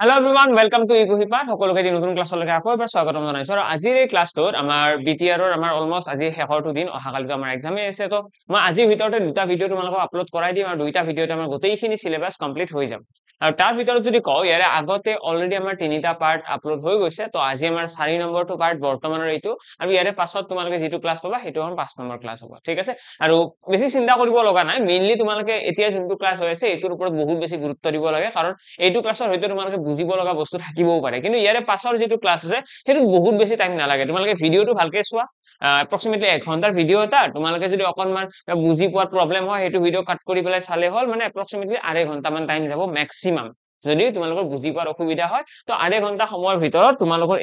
Hello everyone, welcome to Ikuhipa. সকলোকে দিন নতুন ক্লাছলৈকে আকৌ এবাৰ স্বাগতম জনাইছো আৰু আজিৰ এই ক্লাছটোত আমাৰ বিটিআৰৰ আমাৰ অলমোস্ট আজি শেষৰটো দিন অহাকালিতো আমাৰ এক্সামে আছে তো মই আজিৰ ভিতৰতে দুটা ভিডিও তোমালোকক আপলোড কৰাই দিম আৰু দুইটা ভিডিওতে আমাৰ গোটেইখিনি সিলেবাস কমপ্লিট হৈ যাব আৰু তাৰ ভিতৰত যদি কওঁ ইয়াৰে আগতে অলৰেডি আমাৰ তিনিটা পাৰ্ট আপলোড হৈ গৈছে তো আজি আমাৰ 4 নম্বৰটো পাৰ্ট বৰ্তমানৰ এইটো আৰু ইয়াৰে পাছত তোমালোকে যেটো ক্লাছ পাবা হেটো হ'ল 5 নম্বৰ ক্লাছ হ'ব ঠিক আছে আৰু বেছি চিন্তা কৰিব লগা নাই মেইনলি তোমালোকে এতিয়া যোনটো ক্লাছ হৈ আছে এইটোৰ ওপৰত বহুত বেছি গুৰুত্ব দিব লাগে কাৰণ এইটো ক্লাছৰ হয়তো তোমালোকে বুজিব লগা বস্তু থাকিবও পাৰে কিন্তু ইয়াৰে পাছৰ যেটো ক্লাছ আছে হেতু বহুত বেছি টাইম নালাগে তোমালোকে ভিডিওটো ভালকে চোৱা approximately 1 ঘন্টাৰ ভিডিও এটা তোমালোকে যদি অকনমান বুজি পোৱাত প্ৰবলেম হয় হেতু ভিডিও কাট কৰি পেলাই চালে হ'ল মানে approximately 1.5 ঘন্টা মান টাইম যাব ম্যাক্সিমাম যদি তোমালোকৰ বুজি পোৱাৰ অসুবিধা হয় তো 1.5 ঘন্টা সময়ৰ ভিতৰত তোমালোকৰ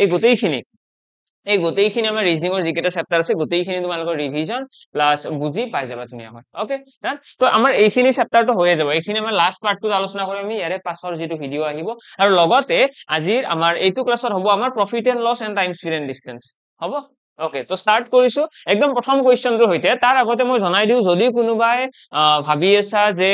এই গোটেইখিনি আমাৰ ৰিজনিংৰ যিকেটা চেপ্টাৰ আছে গোটেইখিনি তোমালোকৰ ৰিভিজন প্লাস বুজি পাই যাবা ধুনীয়াকৈ ওকে ডান তো আমাৰ এইখিনি চেপ্টাৰটো হৈ যাব এইখিনি আমাৰ লাষ্ট পাৰ্টটো আলোচনা কৰিম আমি ইয়াৰে পাছৰ যেটো ভিডিও আহিব আৰু লগতে আজিৰ আমাৰ এইটো ক্লাছত হ'ব আমাৰ profit and loss and time speed and distance হ'ব ওকে তো স্টার্ট কৰিছো একদম প্ৰথম কোৱেশ্চনটো হৈতে তাৰ আগতে মই জনাই দিও যদি কোনোবাই ভাবি আছা যে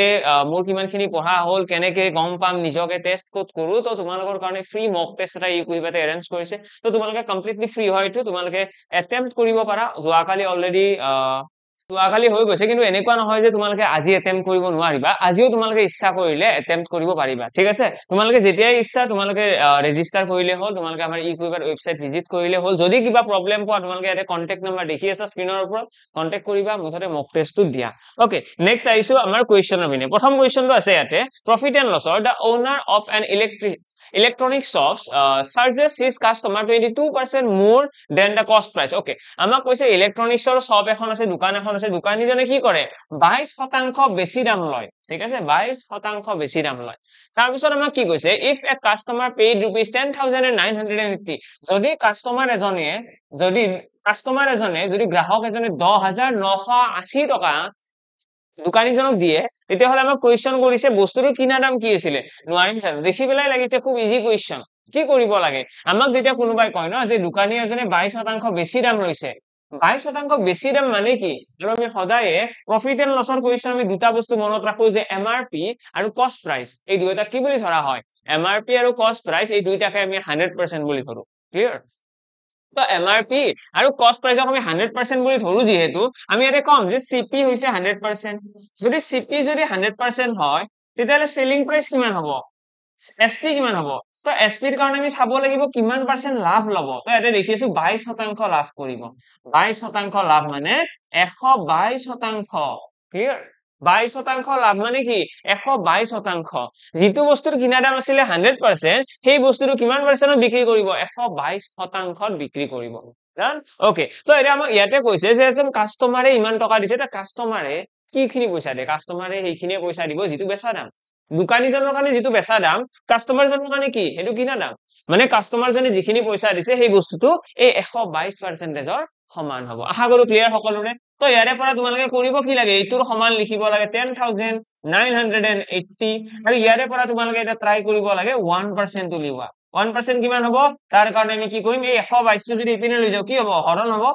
মোৰ কিমানখিনি পঢ়া হ'ল কেনেকে গম পাম নিজকে টেস্ট কোড কৰো তো তোমালোকৰ কাৰণে ফ্ৰী মক টেস্ট এটা ইকুইবাতে এৰেঞ্জ কৰিছে তো তোমালোকে কমপ্লিটলি ফ্ৰী হয়তো তোমালোকে এটেম্প্ট কৰিব পাৰা যোৱাকালি অলৰেডি যোৱাকালি হৈ গৈছে কিন্তু এনেকুৱা নহয় যে তোমালোকে আজি এটেম্প্ট কৰিব নোৱাৰিবা আজিও তোমালোকে ইচ্ছা কৰিলে এটেম্প্ট কৰিব পাৰিবা ঠিক আছে তোমালোকে যেতিয়াই ইচ্ছা তোমালোকে ৰেজিষ্টাৰ কৰিলে হ'ল তোমালোকে আমাৰ ইকুইবাৰ ওয়েবসাইট ভিজিট কৰিলে হ'ল যদি কিবা প্ৰবলেম পোৱা তোমালোকে এটা কন্টাক্ট নম্বৰ দেখি আছে স্ক্ৰিনৰ ওপৰত কন্টাক্ট কৰিবা মুঠতে মক টেষ্টটো দিয়া ওকে নেক্সট আইছো আমাৰ কোৱেশ্চনৰ পিনে প্ৰথম কোৱেশ্চনটো আছে ইয়াতে প্ৰফিট এণ্ড লছৰ the owner of an electronic shops charges his customer 22% more than the cost price okay আমাক কৈছে ইলেক্ট্ৰনিক্সৰ শপ এখন আছে দোকান এখন আছে দোকানীজনে কি কৰে 22% বেছি দাম লয় ঠিক আছে 22% বেছি দাম লয় তাৰ পিছত আমাক কি কৈছে if a customer paid rupees 10,980 যদি কাস্টমাৰ এজনে যদি গ্ৰাহক এজনে 10,980 টকা দোকানীজনক দিয়ে তেতিয়া হলে আমাক কোৱেশ্চন কৰিছে বস্তুৰ কিনা দাম কি আছিল নোৱাৰিম জানো দেখি পেলাই লাগিছে খুব ইজি কোৱেশ্চন কি কৰিব লাগে আমাক যেতিয়া কোনোবাই কয় ন যে দোকানী এজনে 22% বেছি দাম লৈছে 22% বেছি দাম মানে কি আৰু আমি সদায়ে প্ৰফিট এণ্ড লছৰ কোৱেশ্চন আমি দুটা বস্তু মনত ৰাখো যে এমআৰপি আৰু কষ্ট প্ৰাইস এই দুটা কি বুলি ধৰা হয় এমআৰপি আৰু কষ্ট প্ৰাইস এই দুইটাকে আমি 100% বুলি ধৰো ক্লিয়াৰ তো এমআৰপি আৰু কষ্ট প্ৰাইসক আমি 100% বুলি ধৰো যেহেতু আমি ইয়াতে কম যে সিপি হৈছে 100% যদি সিপি যদি 100% হয় তেতিয়ালে সেলিং প্ৰাইস কিমান হ'ব এসপি কিমান হ'ব তো এসপিৰ কাৰণে আমি চাব লাগিব কিমান পাৰ্সেন্ট লাভ ল'ব তো ইয়াতে দেখি আছো 22% লাভ কৰিব 22% লাভ মানে 122% ক্লিয়াৰ 22% লাভ মানে কি 122% যেটো বস্তুৰ কিনা দাম আছিল 100% সেই বস্তুটো কিমান পাৰ্সেন্টত বিক্ৰী কৰিব 122%ত বিক্ৰী কৰিব জান ওকে তো এটা আমাক ইয়াতে কৈছে যে এজন কাস্টমাৰে ইমান টকা দিছে তা কাস্টমাৰে কিখিনি পইচা দিয়ে কাস্টমাৰে সেইখিনিয়ে পইচা দিব যেটো বেচা দাম দোকানীজনৰ কাৰণে যেটো বেচা দাম কাস্টমাৰজনৰ কাৰণে কি হেতু কিনা দাম মানে কাস্টমাৰজনে যিখিনি পইচা দিছে সেই বস্তুটো এই 122%ৰ সমান হ'ব আশা কৰো ক্লিয়াৰ সকলোৰে তো ইয়াৰে পৰা তোমালোকে কৰিব কি লাগে এইটোৰ সমান লিখিব লাগে 10,980 আৰু ইয়াৰে পৰা তোমালোকে এটা ট্ৰাই কৰিব লাগে 1% উলিওৱা 1% কিমান হ'ব তাৰ কাৰণে আমি কি কৰিম এই 122 টো যদি ইপিনে লৈ যাও কি হ'ব হৰণ হ'ব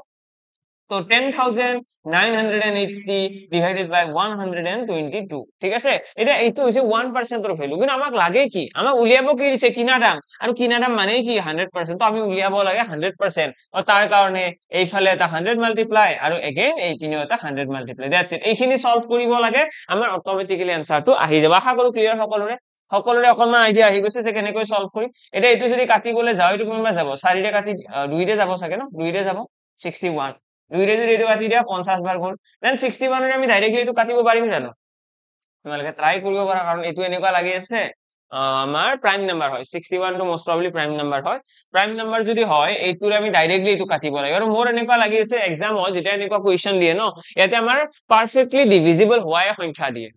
তো 10,980 divided by 122 ঠিক আছে এটা এইটো হৈছে 1% ৰ ভ্যালু কিন্তু আমাক লাগে কি আমাক উলিয়াব কি দিছে কিনা দাম আৰু কিনা দাম মানে কি 100% তো আমি উলিয়াব লাগে 100% আৰু তাৰ কাৰণে এইফালে এটা 100 মাল্টিপ্লাই আৰু এগেইন এইপিনেও এটা 100 মাল্টিপ্লাই দ্যাটস ইট এইখিনি সলভ কৰিব লাগে আমাৰ অটোমেটিক্যালি আনসাৰটো আহি যাব আশা কৰো ক্লিয়াৰ সকলোৰে অকনমান আইডিয়া আহি গৈছে যে কেনেকৈ সলভ কৰিম এটা এইটো যদি কাটিবলৈ যাও এইটো কিমান যাব 4 ৰে কাটি 2 ৰে যাব সকে ন 2 ৰে যাব 61 2 ৰে যদি এইটো কাটি দিয়া 50 বাৰ গল দেন 61 ৰে আমি ডাইৰেক্টলি এইটো কাটিব পাৰিম জানো তোমালোকে ট্ৰাই কৰিব পাৰা কাৰণ এইটো এনেকুৱা লাগি আছে আমাৰ প্ৰাইম নাম্বাৰ হয় 61 টো মোস্ট প্ৰবাবলি প্ৰাইম নাম্বাৰ হয় প্ৰাইম নাম্বাৰ যদি হয় এইটোৰে আমি ডাইৰেক্টলি এইটো কাটিব লাগে আৰু মোৰ এনেকুৱা লাগি আছে এক্সাম হয় যেটা এনেকুৱা কোৱেশ্চন দিয়ে ন ইয়াতে আমাৰ পাৰফেক্টলি ডিভিজিবল হোৱাই সংখ্যা দিয়ে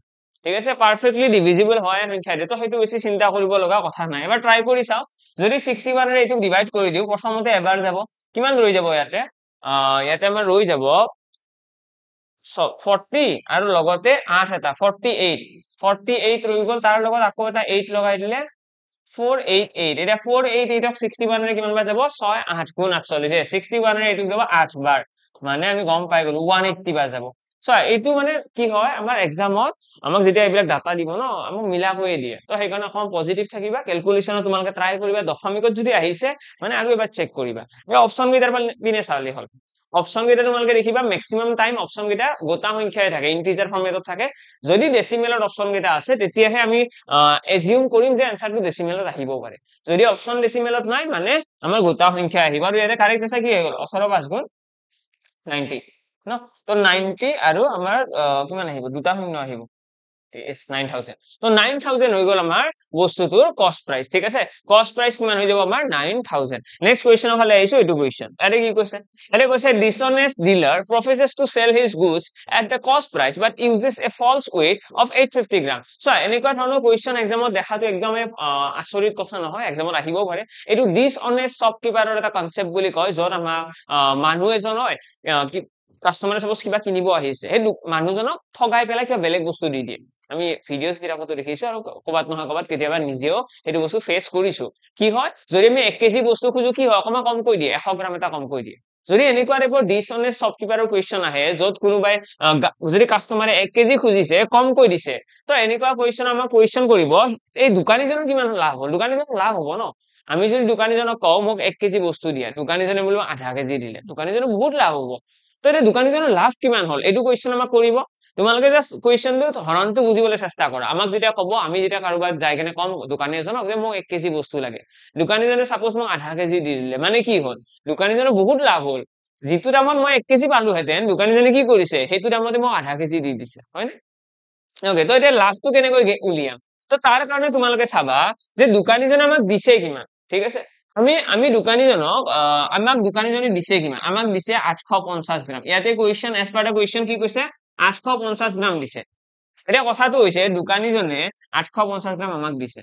ঠিক আছে পাৰফেক্টলি ডিভিজিবল হয় সংখ্যা দিয়ে তো হেতু বেছি চিন্তা কৰিব লগা কথা নাই এবাৰ ট্ৰাই কৰি চাও যদি 61 ৰে এইটো ডিভাইড কৰি দিও প্ৰথমতে এবাৰ যাব কিমান ৰৈ যাব ইয়াতে ইয়াতে আমাৰ ৰৈ যাব 40 আৰু লগতে 8 এটা 48 ৰৈ গল তাৰ লগত আকৌ এটা 8 লগাই দিলে 488 এটা 488 ক 61 ৰে কিমান বাৰ যাব 6 8 গুণ 48 61 ৰে এইটো যাব 8 বাৰ মানে আমি গম পাই গলো 180 বাৰ যাব এইটো মানে কি হয় আমাৰ এক্সামত আমাক যেতিয়া এইবিলাক ডাটা দিব ন আমাক মিলাকৈয়ে দিয়ে তো সেইকাৰণে অকমান পজিটিভ থাকিবা কেলকুলেশ্যনত তোমালোকে ট্ৰাই কৰিবা দশমিকত যদি আহিছে মানে আৰু এবাৰ চেক কৰিবা এই অপচন কেইটাৰ পিনে চালে হ'ল অপচন কেইটা তোমালোকে দেখিবা মেক্সিমাম টাইম অপচন কেইটা গোটা সংখ্যাই থাকে ইন্টিজাৰ ফৰ্মেটত থাকে যদি ডেচিমেলত অপচন কেইটা আছে তেতিয়াহে আমি এজিউম কৰিম যে এনসাৰটো ডেচিমেলত আহিব পাৰে যদি অপচন ডেচিমেলত নাই মানে আমাৰ গোটা সংখ্যা আহিব আৰু ইয়াতে কাৰেক্ট আছে কি হৈ গ'ল 18 5 গুণ 90 ন তো 90 আৰু আমাৰ কিমান আহিব দুটা শূন্য আহিব is 9000 তো 9000 হৈ গ'ল আমাৰ বস্তুটোৰ কষ্ট প্ৰাইস ঠিক আছে কষ্ট প্ৰাইস কিমান হৈ যাব আমাৰ 9000 নেক্সট কোৱেশ্চনৰ ফালে আহিছো এইটো কোৱেশ্চন আৰে কি কৈছে আৰে কৈছে dishonest dealer professes to sell his goods at the cost price but uses a false weight of 850 gram এনেকুৱা ধৰণৰ কোৱেশ্চন এক্সামত দেখাটো একদমে আচৰিত কথা নহয় এক্সামত আহিব পাৰে এইটো dishonest shopkeeper এটা কনসেপ্ট বুলি কয় যত আমাৰ মানুহ এজন হয় কাস্টমাৰে সাপোজ কিবা কিনিব আহিছে সেই মানুহজনক ঠগাই পেলাই কিবা বেলেগ বস্তু দি দিয়ে আমি ভিডিওস বিলাকতো দেখিছো আৰু কবাত নহয় কবাত কেতিয়াবা নিজেও সেইটো বস্তু ফেস কৰিছো কি হয় যদি আমি 1 কেজি বস্তু খুজো কি হয় অকমা কম কৈ দিয়ে 100 গ্ৰাম এটা কম কৈ দিয়ে যদি এনেকুৱা টাইপৰ ডিসঅনেস্ট শপকিপাৰৰ কোৱেশ্চন আহে যত কোনোবাই যদি কাস্টমাৰে 1 কেজি খুজিছে কম কৈ দিছে তো এনেকুৱা কোৱেশ্চন আমাক কোৱেশ্চন কৰিব এই দোকানীজনৰ কিমান লাভ হ'ল দোকানীজনৰ লাভ হ'ব ন আমি যদি দোকানীজনক কওঁ মোক 1 কেজি বস্তু দিয়া দোকানীজনে বলব আধা কেজি দিলে দোকানীজনৰ বহুত লাভ হ'ব তো এটা দোকানীজনৰ লাভ কিমান হ'ল এইটো কোৱেশ্চন আমাক কৰিব তোমালোকে জাস্ট কোৱেশ্চনটো হৰণটো বুজিবলৈ চেষ্টা কৰা আমাক যেতিয়া কব আমি যেতিয়া কাৰোবাক যাই কেনে কম দোকানী এজনক যে মোক 1 কেজি বস্তু লাগে দোকানীজনে সাপোজ মোক আধা কেজি দি দিলে মানে কি হ'ল দোকানীজনৰ বহুত লাভ হ'ল যিটো দামত মই 1 কেজি পালো হেতেন দোকানীজনে কি কৰিছে সেইটো দামতে মোক আধা কেজি দি দিছে হয় না ওকে তো এটা লাভটো কেনেকৈ উলিয়াম তো তাৰ কাৰণে তোমালোকে চাবা যে দোকানীজনে আমাক দিছে কিমান ঠিক আছে আমি দোকানীজনক আমাক দোকানীজনে দিছে কিমান আমাক দিছে 850 গ্ৰাম ইয়াতে কোৱেশ্চন এজ পাৰ দা কোৱেশ্চন কি কৈছে 850 গ্ৰাম দিছে এতিয়া কথাটো হৈছে দোকানীজনে 850 গ্ৰাম আমাক দিছে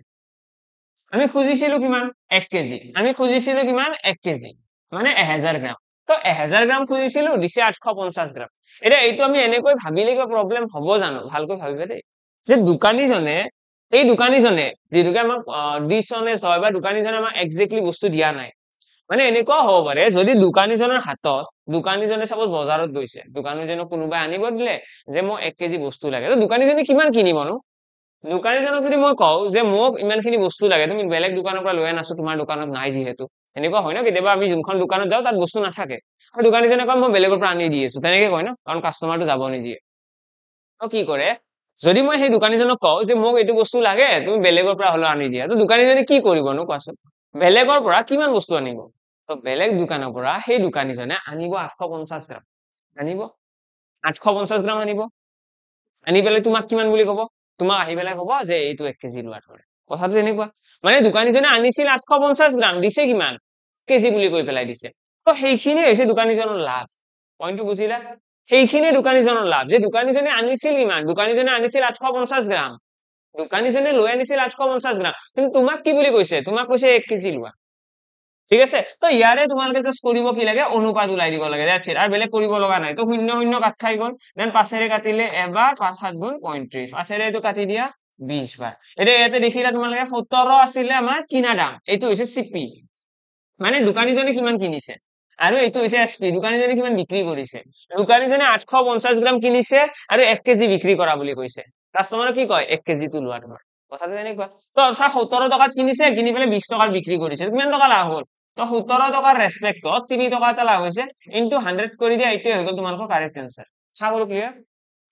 আমি খুজিছিলো কিমান 1 কেজি আমি খুজিছিলো কিমান 1 কেজি মানে 1000 গ্ৰাম তো 1000 গ্ৰাম খুজিছিলো দিছে 850 গ্ৰাম এতিয়া এইটো আমি এনেকৈ ভাবিলে কিবা প্ৰবলেম হ'ব জানো ভালকৈ ভাবিবা দেই যে দোকানীজনে এই দোকানীজনে যেটোকে আমাক ডিসঅনেস্ট হয় বা দোকানীজনে আমাক এক্স্যাক্টলি বস্তু দিয়া নাই মানে এনেকুৱা হ'ব পাৰে যদি দোকানীজনৰ হাতত দোকানীজনে সাপোজ বজাৰত গৈছে দোকানীজনক কোনোবাই আনিব দিলে যে মোক 1 কেজি বস্তু লাগে তো দোকানীজনে কিমান কিনিবনো দোকানীজনক যদি মই কওঁ যে মোক ইমানখিনি বস্তু লাগে তুমি বেলেগ দোকানৰ পৰা লৈ আনাছো তোমাৰ দোকানত নাই যিহেতু এনেকুৱা হয় ন কেতিয়াবা আমি যোনখন দোকানত যাওঁ তাত বস্তু নাথাকে আৰু দোকানীজনে কয় মই বেলেগৰ পৰা আনি দি আছো তেনেকে কয় ন কাৰণ কাস্টমাৰটো যাব নিদিয়ে তো কি কৰে যদি মই সেই দোকানীজনক কওঁ যে মোক এইটো বস্তু লাগে তুমি বেলেগৰ পৰা হলো আনি দিয়া তো দোকানীজনে কি কৰিবনো কোৱাচোন বেলেগৰ পৰা কিমান বস্তু আনিব তো বেলেগ দোকানৰ পৰা সেই দোকানীজনে আনিব 850 গ্ৰাম আনিব 850 গ্ৰাম আনিব আনি পেলাই তোমাক কিমান বুলি কব তোমাক আহি পেলাই কব যে এইটো 1 কেজি লোৱা ধৰে কথাটো এনেকুৱা মানে দোকানীজনে আনিছিল 850 গ্ৰাম দিছে কিমান কেজি বুলি কৈ পেলাই দিছে তো সেইখিনি হৈছে দোকানীজনৰ লাভ পইণ্টটো বুজিলা সেইখিনি দোকানীজনৰ লাভ যে দোকানীজনে আনিছিল কিমান দোকানীজনে আনিছিল 850 গ্ৰাম দোকানীজনে লৈ আনিছিল 850 গ্ৰাম কিন্তু তোমাক কি বুলি কৈছে তোমাক কৈছে 1 কেজি লোৱা ঠিক আছে তো ইয়াৰে তোমালোকে জাস্ট কৰিব কি লাগে অনুপাত উলাই দিব লাগে দ্যাটস ইট আৰু বেলেগ কৰিব লগা নাই তো শূন্য শূন্য কাট খাই গল দেন 5 ৰে কাটিলে এবাৰ 5 7 গুণ 35 5 ৰে এইটো কাটি দিয়া 20 বাৰ এতিয়া ইয়াতে দেখিলা তোমালোকে 17 আছিলে আমাৰ কিনা দাম এইটো হৈছে সিপি মানে দোকানীজনে কিমান কিনিছে আৰু এইটো হৈছে এসপি দোকানীজনে কিমান বিক্ৰী কৰিছে দোকানীজনে 850 গ্ৰাম কিনিছে আৰু 1 কেজি বিক্ৰী কৰা বুলি কৈছে কাস্টমাৰক কি কয় 1 কেজি টো লোৱা তোমাৰ কথাটো এনেকুৱা তো 17 টকাত কিনিছে কিনি পেলাই 20 টকাত বিক্ৰী কৰিছে কিমান টকা লাভ হ'ল তো 17 টকাৰ ৰেসপেক্টত 3 টকা এটা লাভ হৈছে ইনটু 100 কৰি দিয়া এইটোৱে হৈ গ'ল তোমালোকৰ কাৰেক্ট আনসাৰ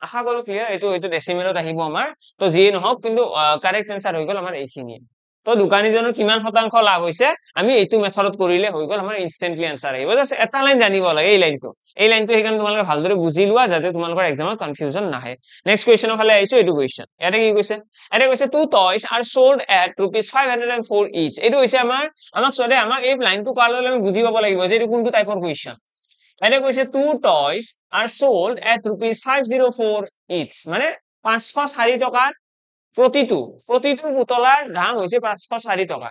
আশা কৰো ক্লিয়াৰ এইটো ডেসিমেলত আহিব আমাৰ তো যিয়ে নহওক কিন্তু কাৰেক্ট আনসাৰ হৈ গ'ল আমাৰ এইখিনি তো দোকানীজনৰ কিমান শতাংশ লাভ হৈছে আমি এইটো মেথডত কৰিলে হৈ গ'ল আমাৰ ইনস্ট্যান্টলি আনসাৰ আহিব জাস্ট এটা লাইন জানিব লাগে এই লাইনটো সেইকাৰণে তোমালোকে ভালদৰে বুজি লোৱা যাতে তোমালোকৰ এক্সামত কনফিউজন নাহে নেক্সট কোৱেশ্চনৰ ফালে আহিছো এইটো কোৱেশ্চন ইয়াতে কি কৈছে এটা কৈছে two toys are sold at ₹504 each এইটো হৈছে আমাক চলে আমাক এই লাইনটো কোৱাৰ লগে আমি বুজি পাব লাগিব যে এইটো কোনটো টাইপৰ কোৱেশ্চন এটা কৈছে two toys are sold at ₹504 each মানে 504 টকাত প্ৰতিটো পুতলাৰ দাম হৈছে 504 টকা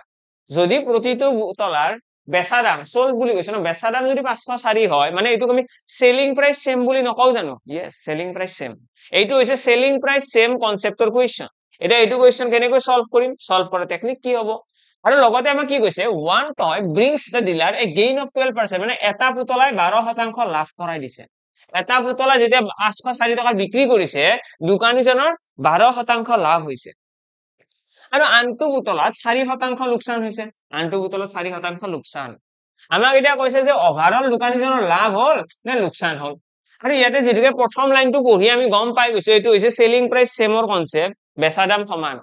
যদি প্ৰতিটো পুতলাৰ বেচা দাম সোল্ড বুলি কৈছে ন বেচা দাম যদি 504 হয় মানে এইটোক আমি সেলিং প্ৰাইস সেম বুলি নকও জানো ইয়েস সেলিং প্ৰাইস সেম এইটো হৈছে সেলিং প্ৰাইস সেম কনসেপ্টৰ কোৱেশ্চন এটা এইটো কোৱেশ্চন কেনেকৈ সলভ কৰিম সলভ কৰা টেকনিক কি হ'ব আৰু লগতে আমাক কি কৈছে one toy brings the dealer a gain of 12% মানে এটা পুতলাই 12% লাভ কৰাই দিছে এটা পুতলা যেতিয়া 504 টকাত বিক্ৰী কৰিছে দোকানীজনৰ 12% লাভ হৈছে আৰু আনটো পুতলাত 4% লোকচান হৈছে আনটো পুতলাত 4% লোকচান আমাক এতিয়া কৈছে যে ওভাৰঅল দোকানীজনৰ লাভ হল নে লোকচান হল আৰু ইয়াতে যেনেকৈ প্ৰথম লাইনটো পঢ়ি আমি গম পাই গৈছো এইটো হৈছে সেলিং প্ৰাইস সেমৰ কনসেপ্ট বেচা দাম সমান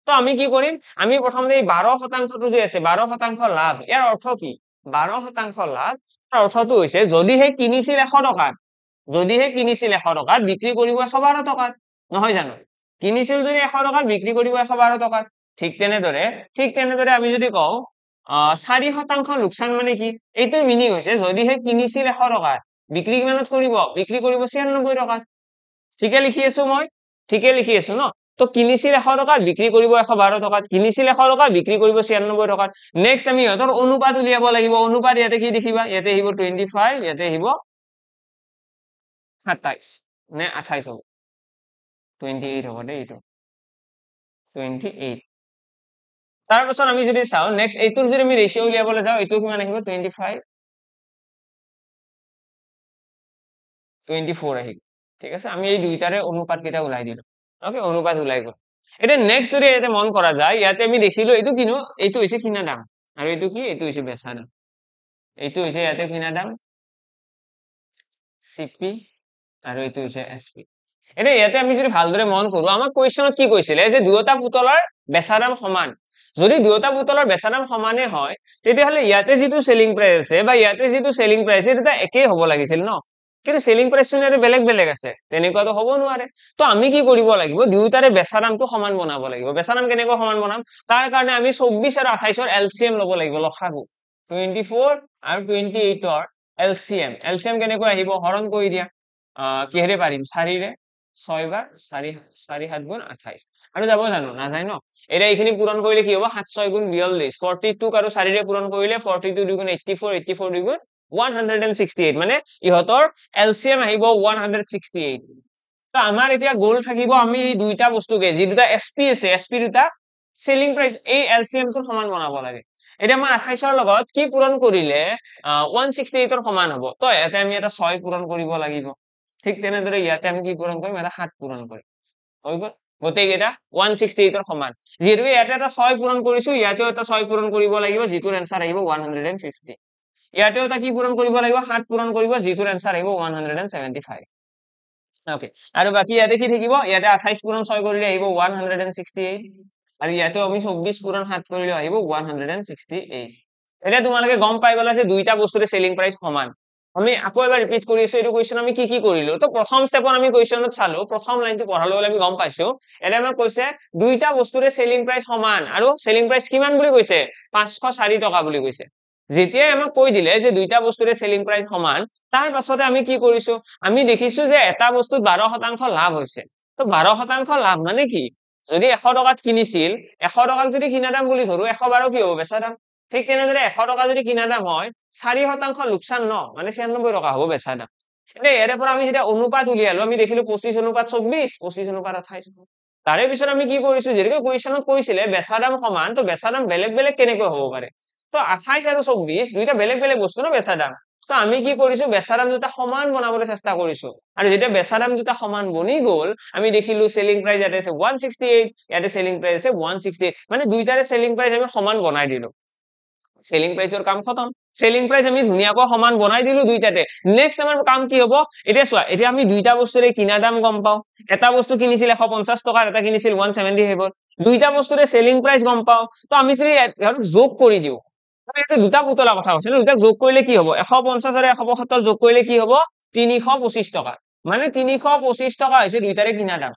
তো আমি কি কৰিম আমি প্ৰথমতে 12%টো যে আছে 12% লাভ ইয়াৰ অৰ্থ কি 12% লাভ তাৰ অৰ্থটো হৈছে যদিহে কিনিছিল 100 টকাত বিক্ৰী কৰিব 112 টকাত নহয় জানো কিনিছিল যদি 100 টকাত বিক্ৰী কৰিব 112 টকাত ঠিক তেনেদৰে আমি যদি কওঁ 4% লোকচান মানে কি এইটো মিনিং হৈছে যদিহে কিনিছিল 100 টকাত বিক্ৰী কিমানত কৰিব 96 টকাত ঠিকে লিখি আছো ন তো কিনিছিল 100 টকাত বিক্ৰী কৰিব 112 টকাত কিনিছিল 100 টকাত বিক্ৰী কৰিব 96 টকাত নেক্সট আমি ইহঁতৰ অনুপাত উলিয়াব লাগিব অনুপাত ইয়াতে কি দেখিবা ইয়াতে আহিব 25 ইয়াতে আহিব 27 নে 28 হ'ব 28 হ'ব দেই এইটো 28 তাৰ পাছত আমি যদি চাও নেক্সট এইটোৰ যদি আমি ৰেশিও উলিয়াবলৈ যাও এইটো কিমান আহিব 25 24 আহিব ঠিক আছে আমি এই দুইটাৰে অনুপাত কেইটা উলাই দিলো ওকে অনুপাত উলাই গল এটা নেক্সট যদি এটা মন কৰা যায় ইয়াতে আমি দেখিলো এইটো কিনো এইটো হৈছে কিনা দাম আৰু এইটো কি এইটো হৈছে বেচা দাম এইটো হৈছে ইয়াতে কিনা দাম সিপি আৰু এইটো হৈছে এসপি এটা ইয়াতে আমি যদি ভালদৰে মন কৰো আমাক কোৱেশ্চনত কি কৈছিলে যে দুয়োটা পুতলাৰ বেচা দাম সমান যদি দুয়োটা পুতলাৰ বেচা দাম সমানে হয় তেতিয়াহলে ইয়াতে যেটো সেলিং প্ৰাইস আছে বা ইয়াতে যেটো সেলিং প্ৰাইস এটা একেই হ'ব লাগিছিল ন কিন্তু সেলিং প্ৰাইস ইয়াতে বেলেগ আছে তেনেকুৱাটো হ'ব নোৱাৰে তো আমি কি কৰিব লাগিব দুয়োটাৰে বেচা দামটো সমান বনাব লাগিব বেচা দাম কেনেকৈ সমান বনাম তাৰ কাৰণে আমি 24 আৰু 28 ৰ এলসিএম লব লাগিব লসাগু 24 আৰু 28 ৰ এলসিএম কেনেকৈ আহিব হৰণ কৰি দিয়া কিহেৰে পাৰিম 4 ৰে 6 বাৰ 4 7 গুণ 28 আৰু যাব জানো নাযায় ন এৰা এইখিনি পূৰণ কৰিলে কি হ'ব 7 6 গুণ 42 42 আৰু 4 ৰে পূৰণ কৰিলে 42 2 গুণ 84 84 2 গুণ 168 মানে ইহতৰ এলসিএম আহিব 168 তো আমাৰ এতিয়া গোল থাকিব আমি এই দুইটা বস্তুকে যি দুটা এসপি আছে এসপি দুটা সেলিং প্ৰাইস এই এলসিএম টো সমান বনাব লাগে এটা মই 28 ৰ লগত কি পূৰণ কৰিলে 168 ৰ সমান হ'ব তো ইয়াতে আমি এটা 6 পূৰণ কৰিব লাগিব ঠিক তেনেদৰে ইয়াতে আমি কি পূৰণ কৰিম এটা 7 পূৰণ কৰিম হৈ গল গোটেই কেইটা 168 ৰ সমান যেহেতু ইয়াতে এটা 6 পূৰণ কৰিছো ইয়াতেও এটা 6 পূৰণ কৰিব লাগিব যিটোৰ এনসাৰ আহিব 150 ইয়াতেও এটা কি পূৰণ কৰিব লাগিব 7 পূৰণ কৰিব যিটোৰ এনসাৰ আহিব 175 ওকে আৰু বাকি ইয়াতে কি থাকিব ইয়াতে 28 পূৰণ 6 কৰিলে আহিব 168 আৰু ইয়াতেও আমি 24 পূৰণ 7 কৰিলে আহিব 168 এতিয়া তোমালোকে গম পাই গলা যে দুইটা বস্তুৰে সেলিং প্ৰাইস সমান আমি আকৌ এবাৰ ৰিপিট কৰি আছো এইটো কোৱেশ্চন আমি কি কৰিলো তো প্ৰথম স্টেপত আমি কোৱেশ্চনত চালো প্ৰথম লাইনটো পঢ়ালৈ আমি গম পাইছো এনে আমাক কৈছে দুইটা বস্তুৰে সেলিং প্ৰাইস সমান আৰু সেলিং প্ৰাইস কিমান বুলি কৈছে 504 টকা বুলি কৈছে যেতিয়া আমাক কৈ দিলে যে দুইটা বস্তুৰে সেলিং প্ৰাইস সমান তাৰ পাছতে আমি কি কৰিছো আমি দেখিছো যে এটা বস্তুত 12% লাভ হৈছে তো 12% লাভ মানে কি যদি 100 টকাত কিনিছিল 100 টকাক যদি কিনা দাম বুলি ধৰো 112 কি হ'ব বেচা দাম ঠিক তেনেদৰে 100 টকা যদি কিনা দাম হয় 4% লোকচান ন মানে 96 টকা হ'ব বেচা দাম এতিয়া ইয়াৰে পৰা আমি যেতিয়া অনুপাত উলিয়ালো আমি দেখিলো 25 অনুপাত 24 25 অনুপাত 28 তাৰে পিছত আমি কি কৰিছো যেনেকৈ কোৱেশ্চনত কৈছিলে বেচা দাম সমান তো বেচা দাম বেলেগ কেনেকৈ হ'ব পাৰে তো 28 আৰু 24 দুইটা বেলেগ বস্তু ন বেচা দাম তো আমি কি কৰিছো বেচা দাম দুটা সমান বনাবলৈ চেষ্টা কৰিছো আৰু যেতিয়া বেচা দাম দুটা সমান বনি গল আমি দেখিলো সেলিং প্ৰাইস ইয়াতে আছে 168 ইয়াতে সেলিং প্ৰাইস আছে 168 মানে দুইটাৰে সেলিং প্ৰাইস আমি সমান বনাই দিলো সেলিং প্ৰাইসৰ কাম খতম সেলিং প্ৰাইস আমি ধুনিয়াকৈ সমান বনাই দিলো দুইটাতে নেক্সট আমাৰ কাম কি হ'ব এতিয়া চোৱা এতিয়া আমি দুইটা বস্তুৰে কিনা দাম গম পাও এটা বস্তু কিনিছিল 150 টকা এটা কিনিছিল 170 হৈ গল দুইটা বস্তুৰে সেলিং প্ৰাইস গম পাও তো আমি যদি যোগ কৰি দিও এটা দুটা পুতলা কথা কৈছে দুটা যোগ কৰিলে কি হ'ব 150 আৰু 172 যোগ কৰিলে কি হ'ব 325 টকা মানে 325 টকা হৈছে দুইটাৰে কিনা দাম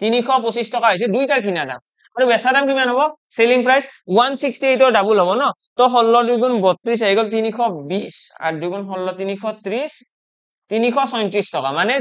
325 টকা হৈছে দুইটাৰ কিনা দাম আৰু বেচা দাম কিমান হ'ব সেলিং প্ৰাইস 168 ৰ ডাবল হ'ব ন তো 16 দুগুণ 32 হৈ গল 320 আৰু দুগুণ 16 330 336 টকা মানে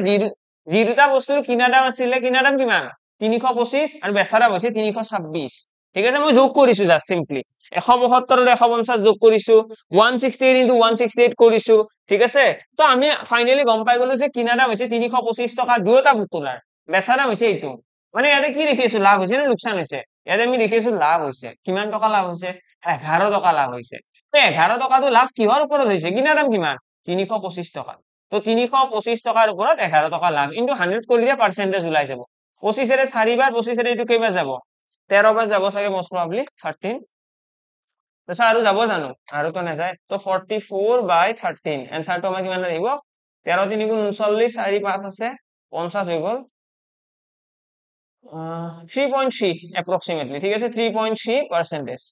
যি দুটা বস্তুৰ কিনা দাম আছিল কিনা দাম কিমান 325 আৰু বেচা দাম হৈছে 326 ঠিক আছে মই যোগ কৰিছো জাস্ট সিম্পলি 172 আৰু 150 যোগ কৰিছো 168 into 168 কৰিছো ঠিক আছে তো আমি ফাইনালি গম পাই গলো যে কিনা দাম হৈছে 325 টকা দুয়োটা পুতলাৰ বেচা দাম হৈছে এইটো মানে ইয়াতে কি লিখিছো লাভ হৈছে নে লোকচান হৈছে ইয়াতে আমি লিখিছো লাভ হৈছে কিমান টকা লাভ হৈছে 11 টকা লাভ হৈছে তো 11 টকাটো লাভ কিহৰ ওপৰত হৈছে কিনা দাম কিমান 325 টকা তো 325 টকাৰ ওপৰত 11 টকা লাভ ইনটু 100 কৰি দিয়া পাৰ্চেন্টেজ ওলাই যাব 25 4 বাৰ 25 এইটো কেইবাৰ যাব 13 বাৰ যাব চাগে মোষ্ট প্ৰবাবলি 13 তাৰপিছত আৰু যাব জানো আৰু তো নাযায় তো 44/13 এনসাৰটো আমাৰ কিমান আহিব 13 3 গুণ 39 4 5 আছে 50 হৈ গল 3.3 approximately ঠিক আছে 3.3%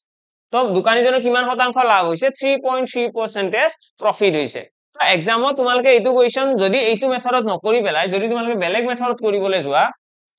তো দোকানীজনৰ কিমান শতাংশ লাভ হৈছে 3.3% প্ৰফিট হৈছে এক্সামত তোমালোকে এইটো কোৱেশ্চন যদি এইটো মেথডত নকৰি পেলাই যদি তোমালোকে বেলেগ মেথডত কৰিবলৈ যোৱা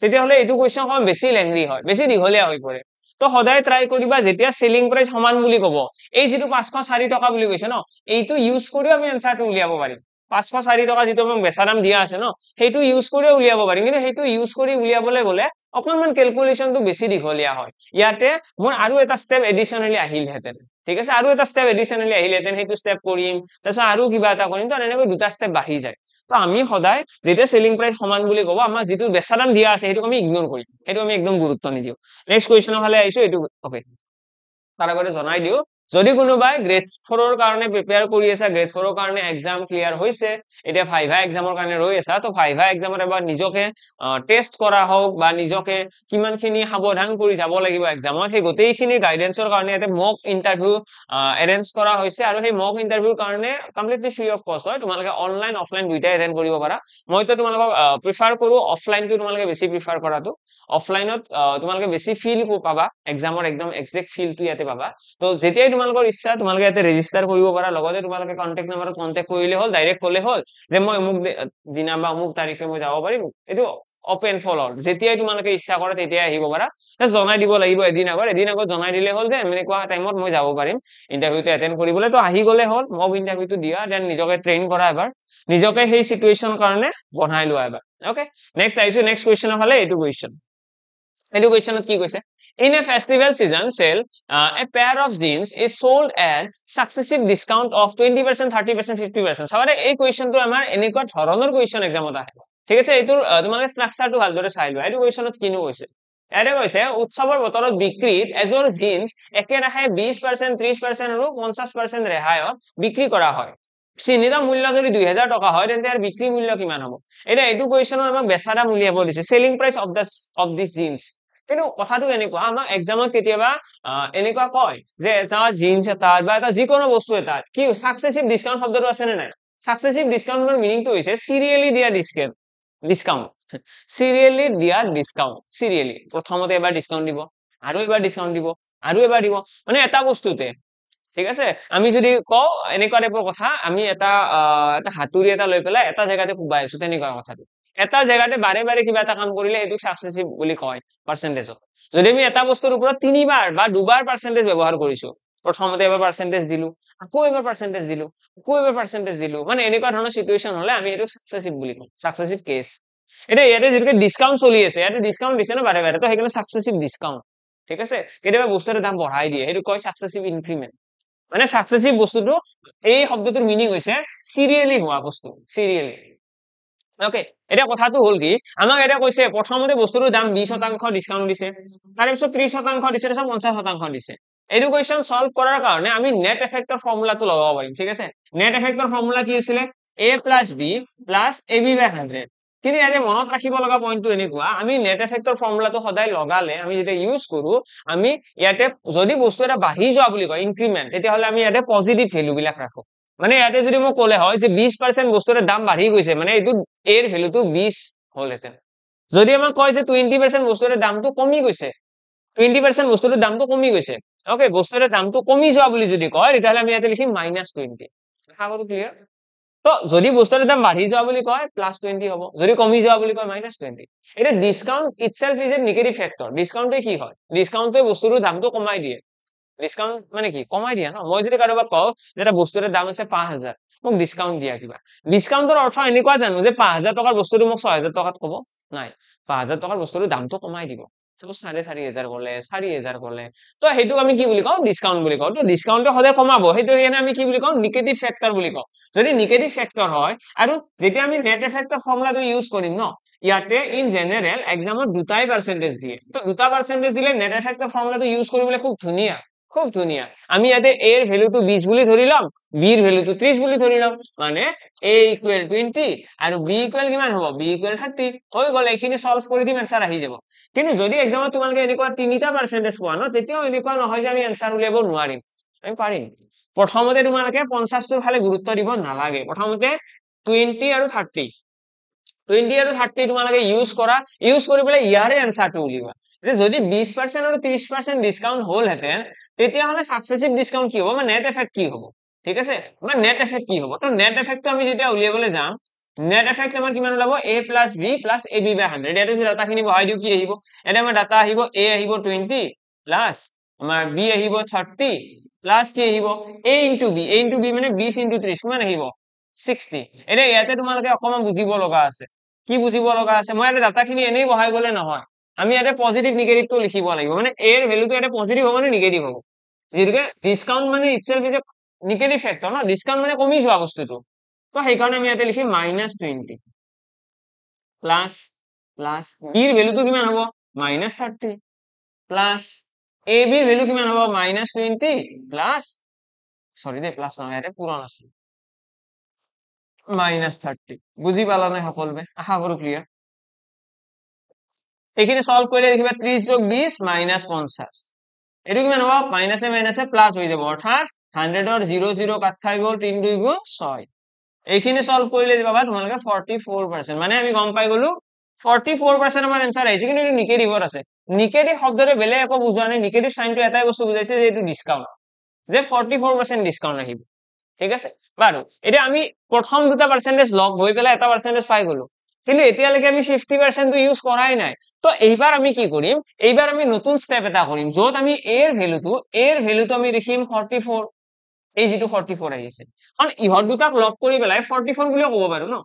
তেতিয়াহলে এইটো কোৱেশ্চন অকমান বেছি লেংদি হয় বেছি দীঘলীয়া হৈ পৰে তো সদায় ট্ৰাই কৰিবা যেতিয়া সেলিং প্ৰাইস সমান বুলি কব এই যেটো 504 টকা বুলি কৈছে ন এইটো ইউজ কৰি আমি আনসাৰটো উলিয়াব পাৰিম 504 টকা যেটো আমাক বেচা দাম দিয়া আছে ন সেইটো ইউজ কৰি উলিয়াব পাৰিম কিন্তু সেইটো ইউজ কৰি উলিয়াবলৈ গলে অকনমান ক্যালকুলেশনটো বেছি দীঘলীয়া হয় ইয়াতে মোৰ আৰু এটা স্টেপ এডিশনালি আহিল হেতেন ঠিক আছে আৰু এটা স্টেপ এডিশনালি আহিল হেতেন সেইটো স্টেপ কৰিম তাৰপিছত আৰু কিবা এটা কৰিম তো এনেকৈ দুটা স্টেপ বাঢ়ি যায় তো আমি সদায় যেতিয়া সেলিং প্ৰাইস সমান বুলি কব আমাৰ যেটো বেচা দাম দিয়া আছে সেইটো আমি ইগনোৰ কৰিম সেইটো আমি একদম গুৰুত্ব নিদিও নেক্সট কোৱেশ্চনৰ ফালে আইছো এটো ওকে তাৰ আগতে জনাই দিও যদি কোনোবাই গ্ৰেড 4 ৰ কাৰণে প্ৰিপেয়াৰ কৰি আছে গ্ৰেড 4 ৰ কাৰণে এক্সাম ক্লিয়াৰ হৈছে এতিয়া ভাইভা এক্সামৰ কাৰণে ৰৈ আছে তো ভাইভা এক্সামত এবাৰ নিজকে টেস্ট কৰা হোক বা নিজকে কিমানখিনি সাৱধান কৰি যাব লাগিব এক্সামত সেই গোটেইখিনি গাইডেন্সৰ কাৰণে এটা মক ইন্টাৰভিউ এৰেঞ্জ কৰা হৈছে আৰু সেই মক ইন্টাৰভিউৰ কাৰণে কমপ্লিটলি ফ্ৰী অফ কষ্ট হয় তোমালোকে অনলাইন অফলাইন দুইটা এটেন্ড কৰিব পাৰা মইতো তোমালোকক প্ৰিফাৰ কৰো অফলাইনটো তোমালোকে বেছি প্ৰিফাৰ কৰাটো অফলাইনত তোমালোকে বেছি ফিল পাবা এক্সামৰ একদম এক্সাক্ট ফিলটো ইয়াতে পাবা তো যেতিয়াই তোমালোকৰ ইচ্ছা তোমালোকে ইয়াতে ৰেজিষ্টাৰ কৰিব পাৰা লগতে তোমালোকে কন্টাক্ট নম্বৰত কন্টাক্ট কৰিলে হ'ল ডাইৰেক্ট কলে হ'ল যে মই অমুক দিনা বা অমুক তাৰিখে মই যাব পাৰিম এটো ওপেন ফৰ অল যেতিয়াই তোমালোকে ইচ্ছা কৰে তেতিয়াই আহিব পাৰা জনাই দিব লাগিব এদিন আগত জনাই দিলে হ'ল যে এনেকুৱা টাইমত মই যাব পাৰিম ইন্টাৰভিউটো এটেন্ড কৰিবলৈ তো আহি গলে হ'ল মক ইন্টাৰভিউটো দিয়া দেন নিজকে ট্ৰেইন কৰা এবাৰ নিজকে সেই সিচুৱেচন কাৰণে বনাই লোৱা এবাৰ ওকে নেক্সট আইছো নেক্সট কোৱেশ্চনৰ ফালে এটো কোৱেশ্চন এটো কোৱেশ্চনত কি কৈছে in a festival season sale a pair of jeans is sold at successive discount of 20% 30% 50% সাবাৰে এই কোৱেশ্চনটো আমাৰ এনেকুৱা ধৰণৰ কোৱেশ্চন এক্সামত আহে ঠিক আছে এইটোৰ তোমালোকে স্ট্ৰাকচাৰটো ভালদৰে চাই লোৱা এইটো কোৱেশ্চনত কিনো কৈছে ইয়াতে কৈছে উৎসৱৰ বতৰত বিক্ৰীত এজোৰ জিন্স একেৰাহে 20% 30% আৰু 50% ৰেহাইত বিক্ৰী কৰা হয় চিহ্নিত মূল্য যদি 2000 টকা হয় তেন্তে ইয়াৰ বিক্ৰী মূল্য কিমান হ'ব এটা এইটো কোৱেশ্চনত আমাক বেচা দাম উলিয়াব দিছে selling price of this jeans কিন্তু কথাটো এনেকুৱা আমাক এক্সামত কেতিয়াবা এনেকুৱা কয় যে এটা জিন্স এটা বা এটা যিকোনো বস্তু এটা কি সাকসেসিভ ডিসকাউন্ট শব্দটো আছে নে নাই সাকসেসিভ ডিসকাউন্টৰ মিনিংটো হৈছে সিৰিয়ালি দিয়া ডিসকাউন্ট সিৰিয়ালি দিয়া ডিসকাউন্ট সিৰিয়ালি প্ৰথমতে এবাৰ ডিসকাউন্ট দিব আৰু এবাৰ ডিসকাউন্ট দিব আৰু এবাৰ দিব মানে এটা বস্তুতে ঠিক আছে আমি যদি কও এনেকুৱা টাইপৰ কথা আমি এটা হাতুৰি এটা লৈ পেলাই এটা জায়গাতে কুবাই আছো তেনেকুৱা কথাটো এটা জায়গাতে বাৰে বাৰে কিবা এটা কাম কৰিলে এটো সাকসেসিভ বুলি কয় পাৰ্সেন্টেজত যদি আমি এটা বস্তুৰ ওপৰত তিনিবাৰ বা দুবাৰ পাৰ্সেন্টেজ ব্যৱহাৰ কৰিছো প্ৰথমতে এবাৰ পাৰ্সেন্টেজ দিলু আকৌ এবাৰ পাৰ্সেন্টেজ দিলু আকৌ এবাৰ পাৰ্সেন্টেজ দিলু মানে এনেকুৱা ধৰণৰ সিচুৱেচন হলে আমি এটো সাকসেসিভ বুলি কম সাকসেসিভ কেস এটা ইয়াতে যেটো ডিসকাউন্ট চলি আছে ইয়াতে ডিসকাউন্ট দিছে না বাৰে বাৰে তো হেকনে সাকসেসিভ ডিসকাউন্ট ঠিক আছে কেতিয়াবা বস্তুৰ দাম বঢ়াই দিয়ে এটো কয় সাকসেসিভ ইনক্ৰিমেন্ট মানে সাকসেসিভ বস্তুটো এই শব্দটোৰ মিনিং হৈছে সিৰিয়ালি হোৱা বস্তু সিৰিয়ালি ওকে এটা কথাটো হল কি আমাক এটা কৈছে প্ৰথমতে বস্তুৰ দাম 20% ডিসকাউন্ট দিছে তাৰ পিছত 30% দিছে তাৰপিছত 50% দিছে এডু কোৱেশ্চন সলভ কৰাৰ কাৰণে আমি নেট এফেক্টৰ ফৰ্মুলাটো লগাব পাৰিম ঠিক আছে নেট এফেক্টৰ ফৰ্মুলা কি আছিল a + b + ab/100 কিন্তু ইয়াতে মনত ৰাখিব লগা পইণ্টটো এনেকুৱা আমি নেট এফেক্টৰ ফৰ্মুলাটো সদায় লগালে আমি যেতিয়া ইউজ কৰো আমি ইয়াতে যদি বস্তু এটা বাঢ়ি যোৱা বুলি কয় ইনক্ৰিমেন্ট তেতিয়া হলে আমি ইয়াতে পজিটিভ ভ্যালু বিলাক ৰাখো মানে ইয়াতে যদি মই ক'লে হয় যে 20% বস্তুৰ দাম বাঢ়ি গৈছে মানে এইটো এৰ ভ্যালুটো 20 হলহেতেন যদি আমাক কয় যে 20% বস্তুৰ দামটো কমি গৈছে 20% বস্তুৰ দামটো কমি গৈছে ওকে বস্তুৰ দামটো কমি যোৱা বুলি যদি কয় তেতিয়াহলে আমি ইয়াতে লিখিম -20 আশা কৰো ক্লিয়াৰ তো যদি বস্তুৰ দাম বাঢ়ি যোৱা বুলি কয় +20 হ'ব যদি কমি যোৱা বুলি কয় -20 এটা discount itself is a negative factor ডিসকাউন্টে কি হয় ডিসকাউন্টে বস্তুৰ দামটো কমাই দিয়ে ডিসকাউন্ট মানে কি কমাই দিয়া ন মই যদি কাৰোবাক কও যে এটা বস্তুৰ দাম আছে 5000 মোক ডিসকাউন্ট দিয়া কিবা ডিসকাউন্টৰ অৰ্থ এনেকুৱা জানো যে 5000 টকাৰ বস্তুটো মোক 6000 টকাত কব নাই 5000 টকাৰ বস্তুৰ দামটো কমাই দিব সপোজ 4500 গলে 4000 গলে তো হেতু আমি কি বুলি কও ডিসকাউন্ট বুলি কও তো ডিসকাউন্টে সদায় কমাবো হেতু এনে আমি কি বুলি কও নেগেটিভ ফ্যাক্টর বুলি কও যদি নেগেটিভ ফ্যাক্টর হয় আৰু যেতিয়া আমি নেট এফেক্টৰ ফৰ্মুলাটো ইউজ কৰিম ন ইয়াতে ইন জেনাৰেল এক্সামত দুটাই পাৰ্সেন্টেজ দিয়ে তো দুটা পাৰ্সেন্টেজ দিলে নেট এফেক্টৰ ফৰ্মুলাটো ইউজ কৰিবলৈ খুব ধুনিয়া খুব ধুনিয়া আমি ইয়াতে a এৰ ভ্যালুটো 20 বুলি ধৰিলাম b এৰ ভ্যালুটো 30 বুলি ধৰিলাম মানে a = 20 আৰু b = কিমান হ'ব b = 30 হৈ গ'ল এইখিনি সলভ কৰি দিম आंसर আহি যাব কিন্তু যদি এক্সামত তোমালোকে এনেকুৱা তিনিটা পাৰ্সেন্টেজ পোৱা ন তেতিয়াও এনেকুৱা নহয় যে আমি आंसर উলিয়াব নোৱাৰিম আমি পাৰিম প্ৰথমতে তোমালোকে 50 ৰ ফালে গুৰুত্ব দিব নালাগে প্ৰথমতে 20 আৰু 30 20 আৰু 30 তোমালোকে ইউজ কৰি পেলাই ইয়াৰে आंसरটো উলিওৱা যে যদি 20% আৰু 30% ডিসকাউন্ট হল হেতেন তেতিয়া হলে সাকসেসিভ ডিসকাউন্ট কি হ'ব বা নেট এফেক্ট কি হ'ব ঠিক আছে বা নেট এফেক্ট কি হ'ব তো নেট এফেক্টটো আমি যেতিয়া উলিয়াবলৈ যাম নেট এফেক্ট আমাৰ কিমান ওলাব a + b + ab / 100 ইয়াতে যদি ডাটাখিনি বহাই দিও কি আহিব এনে আমাৰ ডাটা আহিব a আহিব 20 প্লাস আমাৰ b আহিব 30 প্লাস কি আহিব a * b মানে 20 * 30 কিমান আহিব 60 এনে ইয়াতে তোমালোকে অকমান বুজিব লগা আছে কি বুজিব লগা আছে মই ইয়াতে ডাটাখিনি এনেই বহাই গলে নহয় আমি ইয়াতে পজিটিভ নেগেটিভটো লিখিব লাগিব মানে a এর ভ্যালুটো ইয়াতে পজিটিভ হ'ব নে নেগেটিভ হ'ব যেহেতু ডিসকাউন্ট মানে itself is a negative factor না ডিসকাউন্ট মানে কমি যোৱা বস্তুটো তো সেই কাৰণে আমি ইয়াতে লিখিম -20 প্লাস b এর ভ্যালুটো কিমান হ'ব -30 প্লাস ab এর ভ্যালু কিমান হ'ব -20 প্লাস সরি দে প্লাস নহয় ইয়াতে পূৰণ আছে -30 বুজি পালা নাই সকলোৱে আশা কৰো ক্লিয়াৰ এইখিনি সলভ কৰিলে দেখিবা 30 + 20 -50 এটো কিমান হ'ব মাইনাসে মাইনাসে প্লাস হৈ যাব অৰ্থাৎ 100 ৰ 0 0 কাট খাই গ'ল 3 2 গুণ 6 এইখিনি সলভ কৰিলে পাবা তোমালোকে 44% মানে আমি গম পাই গলো 44% আমাৰ आंसर আহিছে কিন্তু এটো নেগেটিভত আছে নেগেটিভ শব্দৰে বেলেগ একো বুজোৱা নাই নেগেটিভ সাইনটো এটাই বস্তু বুজাইছে যে এটো ডিসকাউন্ট যে 44% ডিসকাউন্ট আহিব ঠিক আছে বাৰু এটা আমি প্ৰথম দুটা পাৰ্সেন্টেজ লগ হৈ পেলাই এটা পাৰ্সেন্টেজ পাই গলো কিন্তু এতিয়ালৈকে আমি 50% টো ইউজ কৰাই নাই তো এইবাৰ আমি কি কৰিম এইবাৰ আমি নতুন স্টেপ এটা কৰিম যত আমি a এৰ ভ্যালুটো আমি লিখিম 44 এই যেটো 44 আহিছে কাৰণ ইহত দুটাক লগ কৰি পেলাই 44 বুলিও ক'ব পাৰো ন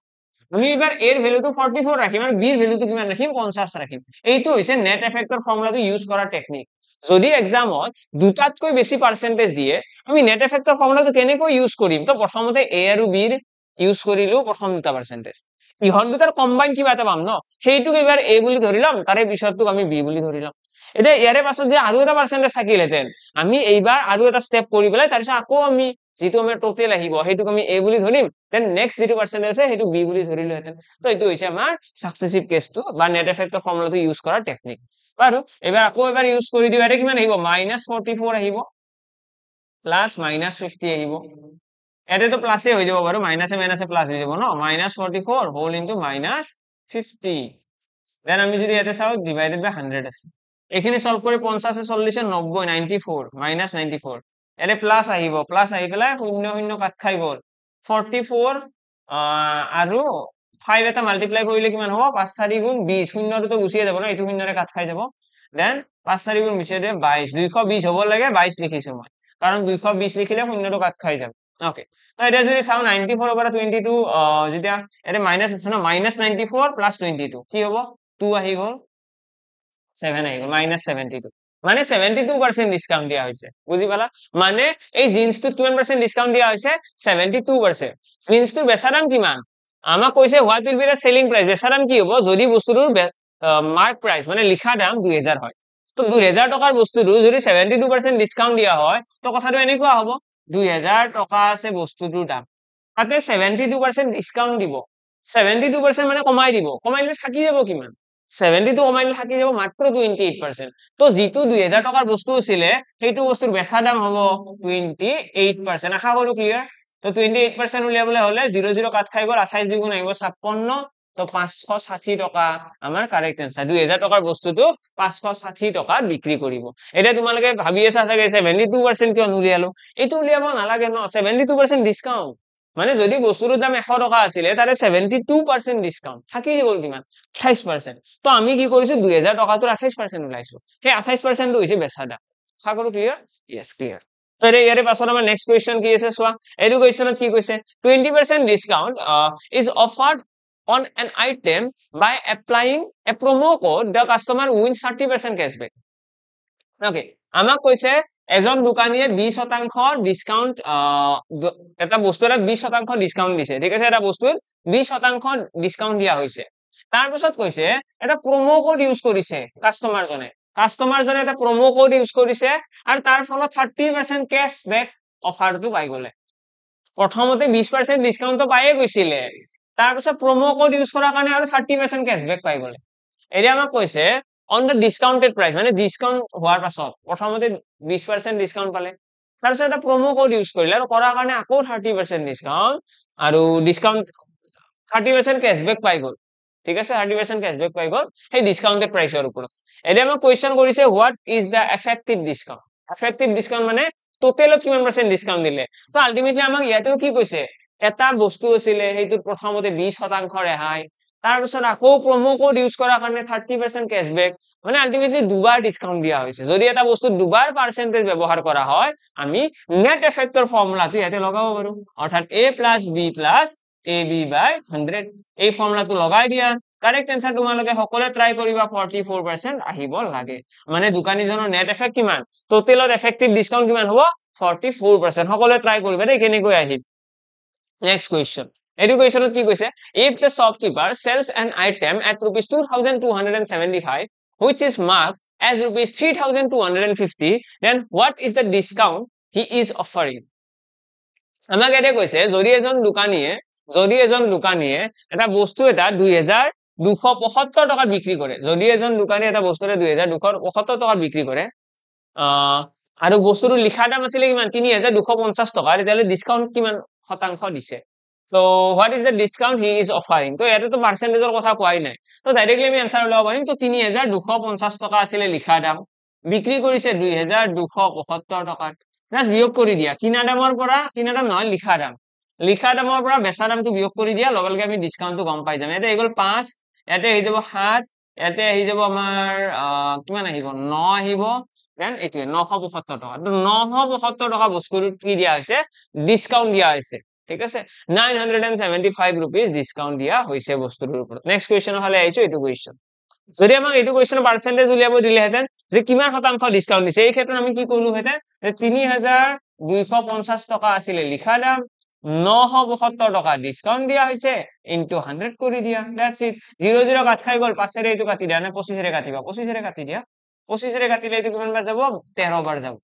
আমি এবাৰ a এৰ ভ্যালুটো 44 ৰাখিম আৰু b এৰ ভ্যালুটো কিমান ৰাখিম 50 ৰাখিম এইটো হৈছে নেট এফেক্টৰ ফৰ্মুলাটো ইউজ কৰা টেকনিক যদি এক্সামত দুটাতকৈ বেছি পাৰ্সেন্টেজ দিয়ে আমি নেট এফেক্টৰ ফৰ্মুলাটো কেনেকৈ ইউজ কৰিম তো প্ৰথমতে a আৰু b এৰ ইউজ কৰিলো প্ৰথম দুটা পাৰ্সেন্টেজ ইহত দুটাৰ কম্বাইন কিবা এটা পাম ন সেইটোক এবাৰ a বুলি ধৰিলাম তাৰে পিছৰটোক আমি b বুলি ধৰিলাম এটা ইয়াৰে পাছত যে আৰু এটা পাৰ্সেন্টেজ থাকিলহেতেন আমি এইবাৰ আৰু এটা স্টেপ কৰি পেলাই তাৰ পিছত আকৌ আমি যেটো আমাৰ টোটাল আহিব সেইটোক আমি a বুলি ধৰিম দেন নেক্সট যেটো পাৰ্সেন্টেজ আছে সেইটো b বুলি ধৰিলোহেতেন তো এইটো হৈছে আমাৰ সাকসেসিভ কেছটো বা নেট এফেক্টৰ ফৰ্মুলাটো ইউজ কৰা টেকনিক বাৰু এবাৰ আকৌ এবাৰ ইউজ কৰি দিও এটা কিমান আহিব -44 আহিব প্লাস -50 আহিব এতে তো প্লাসে হৈ যাব বাৰু মাইনাসে মাইনাসে প্লাস হৈ যাব ন -44 হোল ইনটু -50 দেন আমি যদি এতে চাও ডিভাইডেড বাই 100 আছে এখানে সলভ কৰি 50 এ 40 এ 90 94 -94 এতে প্লাস আহিব প্লাস আহি পেলাই 0 0 কাট খাই গল 44 আৰু 5 এটা মাল্টিপ্লাই কৰিলে কিমান হ'ব 5 4 গুণ 20 শূন্যটো তো গুছিয়ে যাব ন এটো শূন্যৰে কাট খাই যাব দেন 5 4 গুণ 20 এ 22 220 হ'ব লাগে 22 লিখিছো মই কাৰণ 220 লিখিলে শূন্যটো কাট খাই যাব ওকে তো এটা যদি চাও 94 ওপৰ 22 যেতিয়া এটা মাইনাস আছে ন -94 + 22 কি হ'ব 2 আহি গল 7 আহি গল -72 মানে 72% ডিসকাউন্ট দিয়া হৈছে বুজি পালা মানে এই জিন্সটো কিমান পার্সেন্ট ডিসকাউন্ট দিয়া হৈছে 72% জিন্সটো বেচা দাম কিমান আমাক কৈছে what will be the selling price বেচা দাম কি হ'ব যদি বস্তুটোৰ মাৰ্ক প্ৰাইস মানে লিখা দাম 2000 হয় তো 2000 টকাৰ বস্তুটো যদি 72% ডিসকাউন্ট দিয়া হয় তো কথাটো এনেকুৱা হ'ব 2000 টকা আছে বস্তুটোৰ দাম তাতে 72% ডিসকাউন্ট দিব 72% মানে কমাই দিব কমাইলে থাকি যাব কিমান 72 কমাইলে থাকি যাব মাত্ৰ 28% তো যেটো 2000 টকাৰ বস্তু আছিল সেইটো বস্তুৰ বেচা দাম হ'ব 28% আশা কৰো ক্লিয়াৰ তো 28% উলিয়াবলে হলে 0 0 কাট খাই গল 28 দুগুণ আহিব 56 তো 560 টকা আমাৰ কাৰেক্ট आंसर 2000 টকাৰ বস্তুটো 560 টকাত বিক্ৰী কৰিব এটা তোমালোকে ভাবি আছা চাগে 72% কিয় নুলিয়ালো এইটো উলিয়াব নালাগে ন 72% ডিসকাউন্ট মানে যদি বস্তুৰ দাম 100 টকা আছিল তাৰে 72% ডিসকাউন্ট থাকি গল কিমান 28% তো আমি কি কৰিছো 2000 টকাটোৰ 28% উলাইছো সেই 28% টো হৈছে বেচা দাম আশা কৰো ক্লিয়াৰ यस ক্লিয়াৰ তো ইয়াৰে পাছত আমাৰ নেক্সট কোৱেশ্চন কি আছে চোৱা এইটো কোৱেশ্চনত কি কৈছে 20% discount is offered on an item by applying a promo code the customer wins 30% cashback okay আমাক কৈছে এজন দোকানীয়ে 20% ডিসকাউন্ট এটা বস্তুৰ 20% ডিসকাউন্ট দিছে ঠিক আছে এটা বস্তুৰ 20% ডিসকাউন্ট দিয়া হৈছে তাৰ পিছত কৈছে এটা প্ৰমো কোড ইউজ কৰিছে কাস্টমাৰ জনে কাস্টমাৰ জনে এটা প্ৰমো কোড ইউজ কৰিছে আৰু তাৰ ফলত 30% কেশবেক অফাৰটো পাই গলে প্ৰথমতে 20% ডিসকাউন্ট তো পায়ে গৈছিলে তাৰ পিছত প্ৰমো কোড ইউজ কৰাৰ কাৰণে আৰু 30% কেশবেক পাই গলে এতিয়া আমাক কৈছে অন দ্য ডিসকাউন্টেড প্ৰাইস মানে ডিসকাউন্ট হোৱাৰ পাছত প্ৰথমতে 20% ডিসকাউন্ট পালে তাৰ পিছত এটা প্ৰমো কোড ইউজ কৰিলে আৰু কৰাৰ কাৰণে আকৌ 30% ডিসকাউন্ট আৰু ডিসকাউন্ট 30% কেশবেক পাই গল ঠিক আছে 30% কেশবেক পাই গল সেই ডিসকাউন্টেড প্ৰাইসৰ ওপৰত এতিয়া আমাক কোৱেশ্চন কৰিছে what is the effective discount effective discount মানে টোটেলত কিমান % ডিসকাউন্ট দিলে তো আলটিমেটলি আমাক ইয়াতেও কি কৈছে এটা বস্তু আছিল হেইটো প্ৰথমতে 20% ৰেহাই তাৰ পিছত আকৌ প্ৰমো কোড ইউজ কৰাৰ কাৰণে 30% কেশবেক মানে আলটিমেটলি দুবাৰ ডিসকাউন্ট দিয়া হৈছে যদি এটা বস্তু দুবাৰ পাৰ্সেন্টেজ ব্যৱহাৰ কৰা হয় আমি নেট এফেক্টৰ ফৰ্মুলাটো ইয়াতে লগাব পাৰো অৰ্থাৎ a + b + ab/100 এই ফৰ্মুলাটো লগাই দিয়া কাৰেক্ট आंसर তোমালোকে সকলে ট্ৰাই কৰিবা 44% আহিব লাগে মানে দোকানীজনৰ নেট এফেক্ট কিমান টোটেলত এফেক্টিভ ডিসকাউন্ট কিমান হ'ব 44% সকলে ট্রাই কৰিবা দেই কেনেকৈ আহিল নেক্সট কোৱেশ্চন এডুকেশনত কি কৈছে if the shopkeeper sells an item at rupees 2275 which is marked as rupees 3250 then what is the discount he is offering আমাক এটা কৈছে যদি এজন দোকানীয়ে এটা বস্তু এটা 2275 টাকাত বিক্ৰী কৰে যদি এজন দোকানীয়ে এটা বস্তু 2275 টাকাত বিক্ৰী কৰে আৰু বস্তুৰ লিখা দাম আছিল কিমান 3250 টাকা তেতিয়ালে ডিসকাউন্ট কিমান শতাংশ দিছে So what is the discount he is offering? তো ইয়াতে তো পাৰ্সেন্টেজৰ কথা কোৱাই নাই তো ডাইৰেক্টলি আমি आंसर ওলাব পাৰিম তো 3250 টাকা আছিল লিখা দাম বিক্ৰী কৰিছে 2275 টাকাত জাস্ট বিয়োগ কৰি দিয়া কিনা দাম নহয় লিখা দামৰ পৰা বেচা দামটো বিয়োগ কৰি দিয়া লগে লগে আমি ডিসকাউন্টটো গম পাই যাম ইয়াতে গল 5 ইয়াতে আহি যাব 7 ইয়াতে আহি যাব আমাৰ কিমান আহিব 9 আহিব দেন এটো 975 টাকা তো 975 টাকা বস্তুৰ কি দিয়া হৈছে ডিসকাউন্ট দিয়া হৈছে ঠিক আছে 975 rupees ডিসকাউন্ট দিয়া হৈছে বস্তুৰ ওপৰত নেক্সট কোৱেশ্চন হলে আইছো এটো কোৱেশ্চন যদি আমাক এটো কোৱেশ্চন পাৰ্সেন্টেজ উলিয়াব দিলে হেতেন যে কিমান শতাংশ ডিসকাউন্ট দিছে এই ক্ষেত্ৰত আমি কি কৰিলো হেতেন যে 3250 টাকা আছিল লিখা দাম 972 টাকা ডিসকাউন্ট দিয়া হৈছে ইনটু 100 কৰি দিয়া দ্যাটস ইট 00 কাট খাই গল 5 ৰে এটো কাটি দিয়া না 25 ৰে কাটিবা 25 ৰে কাটি দিয়া 25 ৰে কাটিলে এটো কিমান বাৰ যাব 13 বাৰ যাব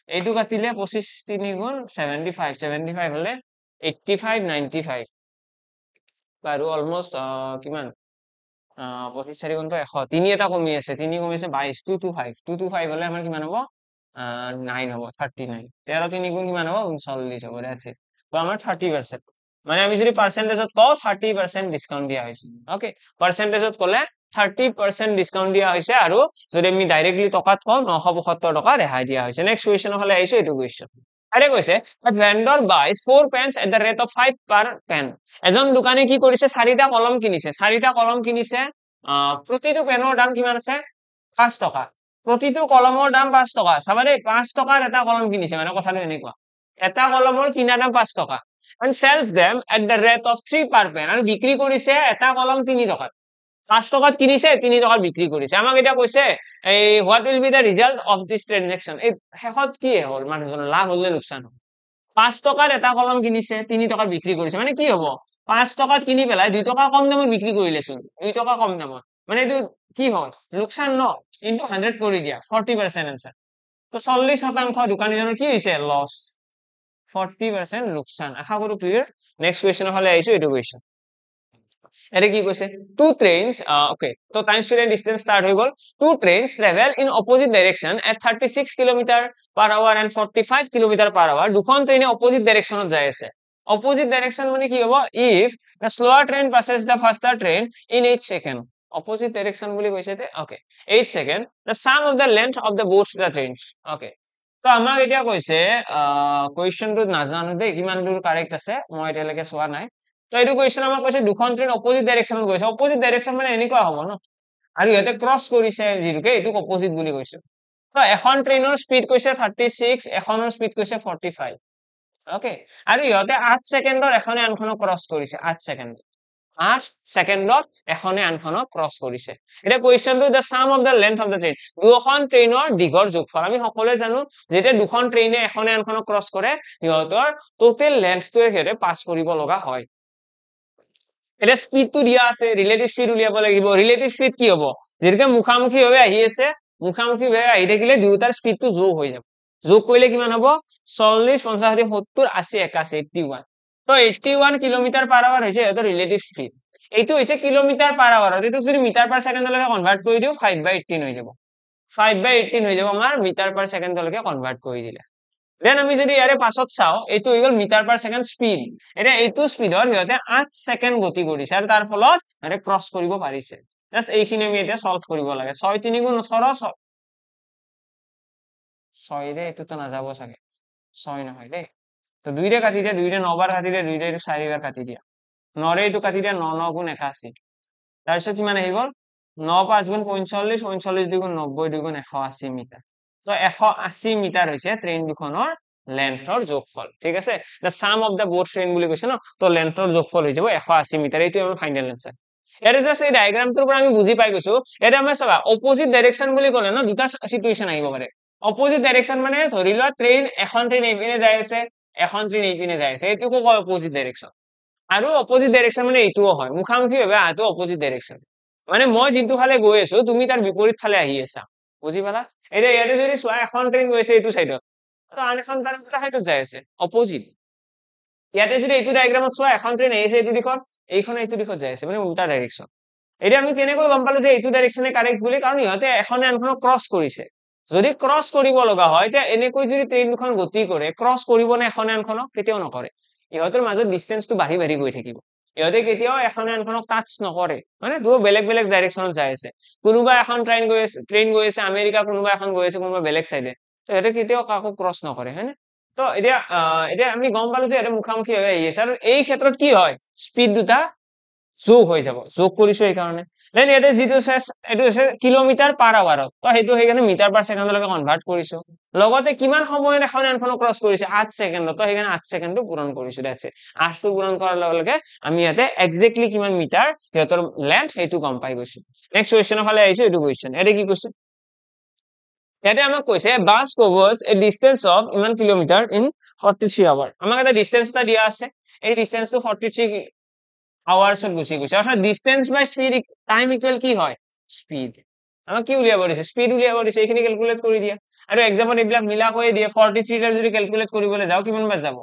এইটো কাটিলে 25 3 গুণ 75 হলে 85 95 বাৰু অলমোস্ট কিমান 25 4 গুণ তো 100 3 এটা কমি আছে 3 কমিছে 22 225 হলে আমাৰ কিমান হ'ব 9 হ'ব 39 13 3 গুণ কিমান হ'ব 39 হ'ব দ্যাটস ইট তো আমাৰ 30% মানে আমি যদি পার্সেন্টেজত কও 30% ডিসকাউন্ট দিয়া হৈছে ওকে পার্সেন্টেজত কলে 30% ডিসকাউন্ট দিয়া হৈছে আৰু যদি আমি ডাইৰেক্টলি টকাত কও 972 টাকা ৰেহাই দিয়া হৈছে নেক্সট কোৱেশ্চন হলে আইছো এটো কোৱেশ্চন আরে কৈছে a vendor buys 4 pens at the rate of 5 per pen এজন দোকানী কি কৰিছে 4টা কলম কিনিছে প্ৰতিটো পেনৰ দাম কিমান আছে 5 টকা প্ৰতিটো কলমৰ দাম 5 টকা চাবাৰে 5 টকাৰ এটা কলম কিনিছে মানে কথাটো এনেকুৱা এটা কলমৰ কিনা দাম 5 টকা and sells them at the rate of 3 per pen আৰু বিক্ৰী কৰিছে এটা কলম 3 টকাত 5 টকাত কিনিছে 3 টকাত বিক্ৰী কৰিছে আমাক এটা কৈছে এই what will be the result of this transaction এই হেকত কি হ'ল মানুহজনৰ লাভ হল নে লোকসান হ'ল 5 টকাৰ এটা কলম কিনিছে 3 টকাত বিক্ৰী কৰিছে মানে কি হ'ব 5 টকাত কিনি পেলাই 2 টকা কম দামত বিক্ৰী কৰিলেছোন 2 টকা কম দামত মানে এটো কি হ'ল লোকসান ন ইনটু 100 কৰি দিয়া 40% आंसर তো 40% দোকানীজনৰ কি হৈছে লস 40% লোকসান আশা কৰো ক্লিয়াৰ নেক্সট কোৱেশ্চন হলে আইছো এটো কোৱেশ্চন এৰে কি কৈছে two trains okay তো time student distance start হৈ গল two trains travel in opposite direction at 36 km/h and 45 km/h দুখন ট্ৰেইনে opposite directionত যাই আছে opposite direction মানে কি হ'ব if the slower train passes the faster train in 8 second opposite direction বুলি কৈছে তে okay 8 second the sum of the length of the both the trains okay তো আমাক এতিয়া কৈছে কোৱেশ্চনটো নাজানো দে কিমান দূৰ কাৰেক্ট আছে মই এতিয়ালৈকে চোৱা নাই তো এটো কোৱেশ্চন আমাক কৈছে দুখন ট্ৰেইন অপোজিট ডাইৰেকচনত গৈছে অপোজিট ডাইৰেকচন মানে এনেকুৱা হ'ব ন আৰু ইয়াতে ক্ৰস কৰিছে যিটোকে এটো অপোজিট বুলি কৈছে তো এখন ট্ৰেইনৰ স্পীড কৈছে 36 এখনৰ স্পীড কৈছে 45 ওকে আৰু ইহতে 8 সেকেন্ডৰ এখনে আনখনক ক্ৰস কৰিছে 8 সেকেন্ড 8 সেকেন্ডত এখনে আনখনক ক্ৰস কৰিছে এটা কোৱেশ্চনটো the sum of the length of the train দুখন ট্ৰেইনৰ দীঘৰ যোগফল আমি সকলোৱে জানো যেতে দুখন ট্ৰেইনে এখনে আনখনক ক্ৰস কৰে ইহতৰ টোটাল লেন্থটোৱে হেৰে পাস কৰিব লগা হয় এটা স্পিড তো দিয়া আছে ৰিলেটিভ স্পিড উলিয়াব লাগিব ৰিলেটিভ স্পিড কি হ'ব যেৰকে মুখামুখি ভাবে আহি আছে মুখামুখি ভাবে আহি থাকিলে দুয়োটাৰ স্পীডটো যোগ হৈ যাব যোগ কৰিলে কিমান হ'ব 40 50 70 80 81 81 তো 81 কিলোমিটাৰ পাৰ আৱাৰ হৈছে ইহঁতৰ ৰিলেটিভ স্পীড এইটো হৈছে কিলোমিটাৰ পাৰ আৱাৰত এইটো যদি মিটাৰ পাৰ ছেকেণ্ডলৈকে কনভাৰ্ট কৰি দিও 5/18 হৈ যাব 5/18 হৈ যাব আমাৰ মিটাৰ পাৰ ছেকেণ্ডলৈকে কনভাৰ্ট কৰি দিলে দেন আমি যদি ইয়াৰে পাছত চাও এইটো হৈ গল মিটাৰ পাৰ ছেকেণ্ড স্পীড এটা এইটো স্পীডৰ সিহঁতে 8 ছেকেণ্ড গতি কৰিছে আৰু তাৰ ফলত সিহঁতে ক্ৰছ কৰিব পাৰিছে জাস্ট এইখিনি আমি এতিয়া সলভ কৰিব লাগে 6 3 গুণ 18 6 ৰে এইটো তো নাযাব চাগে 6 নহয় দেই তো 2 ৰে কাটি দিয়া 2 ৰে 9 বাৰ কাটি দিয়া 2 ৰে 4 বাৰ কাটি দিয়া 9 ৰে এইটো কাটি দিয়া 9 9 গুণ 81 তাৰপিছত কিমান আহি গল 9 5 গুণ 45 45 2 গুণ 90 2 গুণ 180 মিটাৰ তো 180 মিটাৰ হৈছে ট্ৰেইন দুখনৰ লেন্থৰ যোগফল ঠিক আছে the sum of the both train বুলি কৈছে ন তো লেন্থৰ যোগফল হৈ যাব 180 মিটাৰ এইটো আমাৰ ফাইনাল আনসাৰ ইয়াৰে জাস্ট এই ডায়াগ্ৰামটোৰ পৰা আমি বুজি পাই গৈছো এটা আমাৰ চাবা অপোজিট ডাইৰেকশন বুলি ক'লে ন দুটা সিচুৱেচন আহিব পাৰে অপোজিট ডাইৰেকশন মানে ধৰি লোৱা ট্ৰেইন এখন ট্ৰেইন এইপিনে যাই আছে এখন ট্ৰেইন এইপিনে যাই আছে এইটোকো কয় অপোজিট ডাইৰেকশন আৰু অপোজিট ডাইৰেকশন মানে এইটোও হয় মুখামুখি ভাবে আহাটো অপোজিট ডাইৰেকশন মানে মই যিটো ফালে গৈ আছো তুমি তাৰ বিপৰীত ফালে আহি আছা বুজি পালা এতিয়া ইয়াতে যদি চোৱা এখন ট্ৰেইন গৈছে এইটো সাইডত তো আন এখন তাৰ উল্টা সাইডত যাই আছে অপোজিট ইয়াতে যদি এইটো ডায়াগ্ৰামত চোৱা এখন ট্ৰেইন আহিছে এইটো দিশত এইখন এইটো দিশত যাই আছে মানে উল্টা ডাইৰেকশন এতিয়া আমি কেনেকৈ গম পালো যে এইটো ডাইৰেকশনে কাৰেক্ট বুলি কাৰণ ইহঁতে এখনে আনখনক ক্ৰছ কৰিছে যদি ক্ৰছ কৰিব লগা হয় তে এনেকৈ যদি ট্ৰেইন দুখন গতি কৰে ক্ৰছ কৰিব না এখনে আনখনক কেতিয়াও নকৰে ইহঁতৰ মাজত ডিসটেন্সটো বাঢ়ি বাঢ়ি গৈ থাকিব ইহঁতে কেতিয়াও এখনে আনখনক টাচ নকৰে মানে দুও বেলেগ বেলেগ ডাইৰেকশনত যাই আছে কোনোবা এখন ট্ৰেইন গৈ আছে আমেৰিকা কোনোবা এখন গৈ আছে কোনোবা বেলেগ সাইডে তো ইহঁতে কেতিয়াও কাকো ক্ৰছ নকৰে হয়নে তো এতিয়া আমি গম পালো যে এটা মুখামুখি ভাবে আহি আছে আৰু এই ক্ষেত্ৰত কি হয় স্পিড দুটা যোগ হৈ যাব যোগ কৰিছো এই কাৰণে দেন ইয়াতে যেটো এটো আছে কিলোমিটাৰ পাৰ আৱাৰত তো হেতু হৈ গনে মিটাৰ পাৰ ছেকেণ্ডলৈকে কনভাৰ্ট কৰিছো লগতে কিমান সময়ত এখন আনখন ক্ৰছ কৰিছে 8 ছেকেণ্ডত তো হেগানে 8 ছেকেণ্ডটো পূৰণ কৰিছো দ্যাটস ইট 8 টো পূৰণ কৰাৰ লগে লগে আমি ইয়াতে এক্স্যাক্টলি কিমান মিটাৰ হেতৰ লেন্থ হেতু গম পাই গৈছো নেক্সট কোৱেশ্চনৰ ফালে আহিছো এটো কোৱেশ্চন এতে কি কৈছে ইয়াতে আমাক কৈছে বাস কভাৰ্স এ ডিসটেন্স অফ ইমান কিলোমিটাৰ ইন 43 আৱাৰ আমাক এটা ডিসটেন্স এটা দিয়া আছে এই ডিসটেন্সটো 43 আৱাৰ্ছত গুছি গৈছে অৰ্থাৎ ডিসটেন্স বাই স্পিড টাইম ইকুৱেল কি হয় স্পিড আমাক কি উলিয়াব দিছে স্পিড উলিয়াব দিছে এইখিনি ক্যালকুলেট কৰি দিয়া আৰু এক্সামত এইবিলাক মিলা কৰি দিয়ে 43 টা যদি ক্যালকুলেট কৰিবলৈ যাও কিমান বাৰ যাব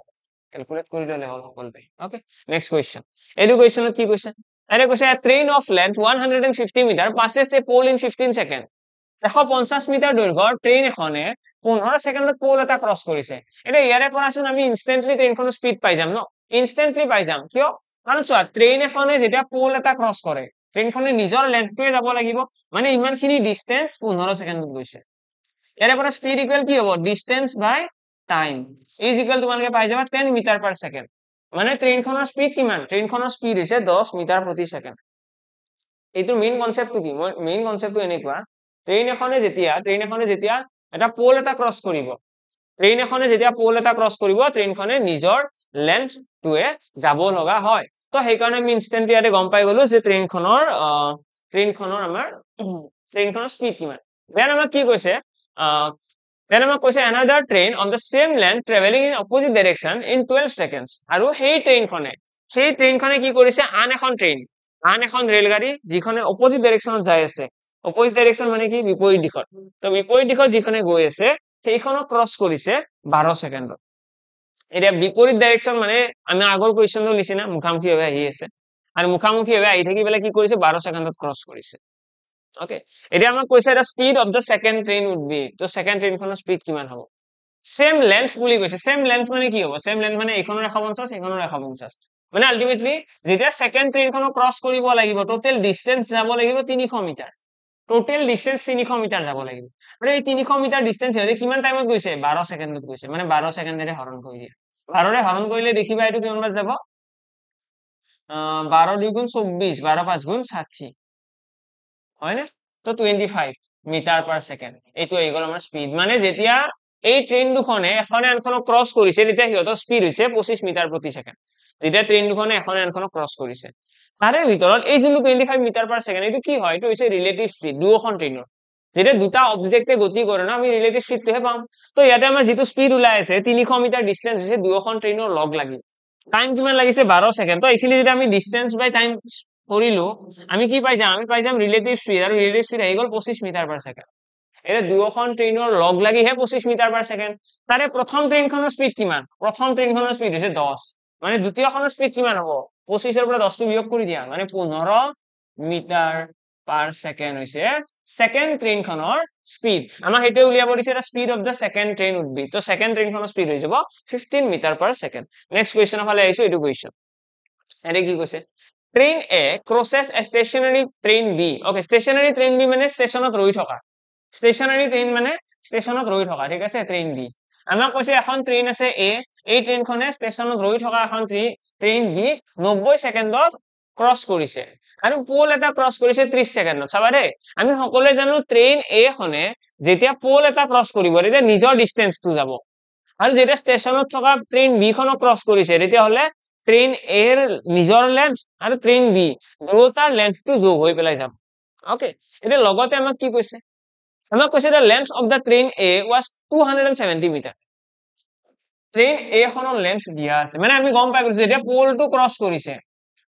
ক্যালকুলেট কৰি ললে হল সকল ভাই ওকে নেক্সট কোৱেশ্চন এডু কোৱেশ্চনত কি কৈছে এনে কৈছে a train of length 150 metre passes a pole in 15 second 150 metre দৈৰ্ঘ্যৰ ট্ৰেইন এখনে 15 সেকেন্ডত পোল এটা ক্ৰছ কৰিছে এটা ইয়াৰে পৰাচোন আমি ইনস্ট্যান্টলি ট্ৰেইনখনৰ স্পিড পাই যাম ন ইনস্ট্যান্টলি পাই যাম কিয় কাৰণ চোৱা ট্ৰেইন এখনে যেতিয়া পোল এটা ক্ৰছ কৰে ট্ৰেইনখনে নিজৰ লেন্থটোৱে যাব লাগিব মানে ইমানখিনি ডিসটেন্স 15 সেকেন্ডত গৈছে ইয়াৰে পৰা স্পিড ইকুৱেল কি হ'ব distance by time is equal তোমালোকে পাই যাবা 10 মিটাৰ পাৰ সেকেন্ড মানে ট্ৰেইনখনৰ স্পিড কিমান ট্ৰেইনখনৰ স্পিড হৈছে 10 মিটাৰ প্ৰতি সেকেন্ড এইটো মেইন কনসেপ্টটো কি মেইন কনসেপ্টটো এনেকুৱা ট্ৰেইন এখনে যেতিয়া এটা পোল এটা ক্ৰছ কৰিব ট্ৰেইন এখনে যেতিয়া পোল এটা ক্ৰছ কৰিব ট্ৰেইনখনে নিজৰ লেন্থটোৱে যাব লগা হয় তো সেই কাৰণে আমি ইনস্ট্যান্টলি ইয়াতে গম পাই গলো যে ট্ৰেইনখনৰ আমাৰ ট্ৰেইনখনৰ স্পিড কিমান দেন আমাক কি কৈছে দেন আমাক কৈছে another train on the same length traveling in opposite direction in 12 seconds আৰু সেই ট্ৰেইনখনে কি কৰিছে আন এখন ৰেলগাড়ী যিখনে অপোজিট ডাইৰেকশনত যাই আছে অপোজিট ডাইৰেকশন মানে কি বিপৰীত দিশত তো বিপৰীত দিশত যিখনে গৈ আছে সেইখনক ক্ৰছ কৰিছে 12 সেকেন্ডত এতিয়া বিপৰীত ডাইৰেকশন মানে আমি আগৰ কোৱেশ্চনটো নিচিনা মুখামুখি ভাবে আহি আছে আৰু মুখামুখি ভাবে আহি থাকি বেলা কি কৰিছে 12 সেকেন্ডত ক্ৰছ কৰিছে ওকে এতিয়া আমাক কৈছে এটা speed of the second train would be তো সেকেন্ড ট্ৰেইনখনৰ স্পিড কিমান হ'ব সেম লেন্থ বুলি কৈছে সেম লেন্থ মানে কি হ'ব সেম লেন্থ মানে এইখনৰ 150 এইখনৰ 150 মানে আলটিমেটলি যেতিয়া সেকেন্ড ট্ৰেইনখনক ক্ৰছ কৰিব লাগিব টোটাল ডিসটেন্স যাব লাগিব 300 মিটাৰ টোটাল ডিসটেন্স 300 মিটাৰ যাব লাগিব আৰু এই 300 মিটাৰ ডিসটেন্স হৈছে কিমান টাইমত গৈছে 12 সেকেন্ডত গৈছে মানে 12 সেকেন্ডেৰে হৰণ কৰি দিয়া 12 ৰে হৰণ কৰিলে দেখিবা এটো কিমান বাৰ যাব 12 2 গুণ 24 12 5 গুণ 60 হয় না তো 25 মিটাৰ পাৰ সেকেন্ড এইটো হৈ গল আমাৰ স্পিড মানে যেতিয়া এই ট্ৰেইন দুখনে এখনে আনখনক ক্ৰছ কৰিছে তেতিয়া হিয়তৰ স্পিড হৈছে 25 মিটাৰ প্ৰতি সেকেন্ড যেতিয়া ট্ৰেইন দুখনে এখনে আনখনক ক্ৰছ কৰিছে তাৰে ভিতৰত এই যোনটো 25 মিটাৰ পাৰ সেকেন্ড এইটো কি হয় এইটো হৈছে ৰিলেটিভ স্পিড দুখন ট্ৰেইনৰ যেতিয়া দুটা অবজেক্টে গতি কৰে না আমি ৰিলেটিভ স্পিডটোহে পাম তো ইয়াতে আমাৰ যেটো স্পিড ওলাই আছে 300 মিটাৰ ডিসটেন্স হৈছে দুখন ট্ৰেইনৰ লগ লাগি টাইম কিমান লাগিছে 12 সেকেন্ড তো এইখিনি যদি আমি ডিসটেন্স বাই টাইম কৰিলো আমি কি পাই যাম ৰিলেটিভ স্পিড আৰু ৰিলেটিভ স্পিড আহি গল 25 মিটাৰ পাৰ সেকেন্ড এটা দুয়োখন ট্ৰেইনৰ লগ লাগিহে 25 মিটাৰ পাৰ ছেকেণ্ড তাৰে প্ৰথম ট্ৰেইনখনৰ স্পীড কিমান প্ৰথম ট্ৰেইনখনৰ স্পীড হৈছে 10 মানে দ্বিতীয়খনৰ স্পীড কিমান হ'ব 25 ৰ পৰা 10 টো বিয়োগ কৰি দিয়া মানে 15 মিটাৰ পাৰ ছেকেণ্ড হৈছে সেকেন্ড ট্ৰেইনখনৰ স্পীড আমাক হেতু উলিয়াব দিছে এটা speed of the second train would be তো সেকেন্ড ট্ৰেইনখনৰ স্পীড হৈ যাব 15 মিটাৰ পাৰ ছেকেণ্ড নেক্সট কোৱেশ্চনৰ ফালে আহিছো এটো কোৱেশ্চন এনে কি কৈছে train A crosses a stationary train B okay stationary train B মানে ষ্টেচনত ৰৈ থকা stationary train মানে ষ্টেচনত ৰৈ থকা ঠিক আছে ট্ৰেইন B আমাক কৈছে এখন ট্ৰেইন আছে A এই ট্ৰেইনখনে ষ্টেচনত ৰৈ থকা এখন ট্ৰেইন B 90 সেকেন্ডত ক্ৰছ কৰিছে আৰু পোল এটা ক্ৰছ কৰিছে 30 সেকেন্ডত চাবা দে আমি সকলোৱে জানো ট্ৰেইন A খনে যেতিয়া পোল এটা ক্ৰছ কৰিব তেতিয়া নিজৰ ডিসটেন্সটো যাব আৰু যেতিয়া ষ্টেচনত থকা ট্ৰেইন B খনক ক্ৰছ কৰিছে তেতিয়া হলে ট্ৰেইন A এৰ নিজৰ লেন্থ আৰু ট্ৰেইন B দুটাৰ লেন্থটো যোগ হৈ পেলাই যাব ওকে এটা লগতে আমাক কি কৈছে আমাক কৈছে the length of the train A was 270 metre train A খনৰ লেন্থ দিয়া আছে মানে আমি গম পাই গৈছো যেতিয়া পোলটো ক্ৰছ কৰিছে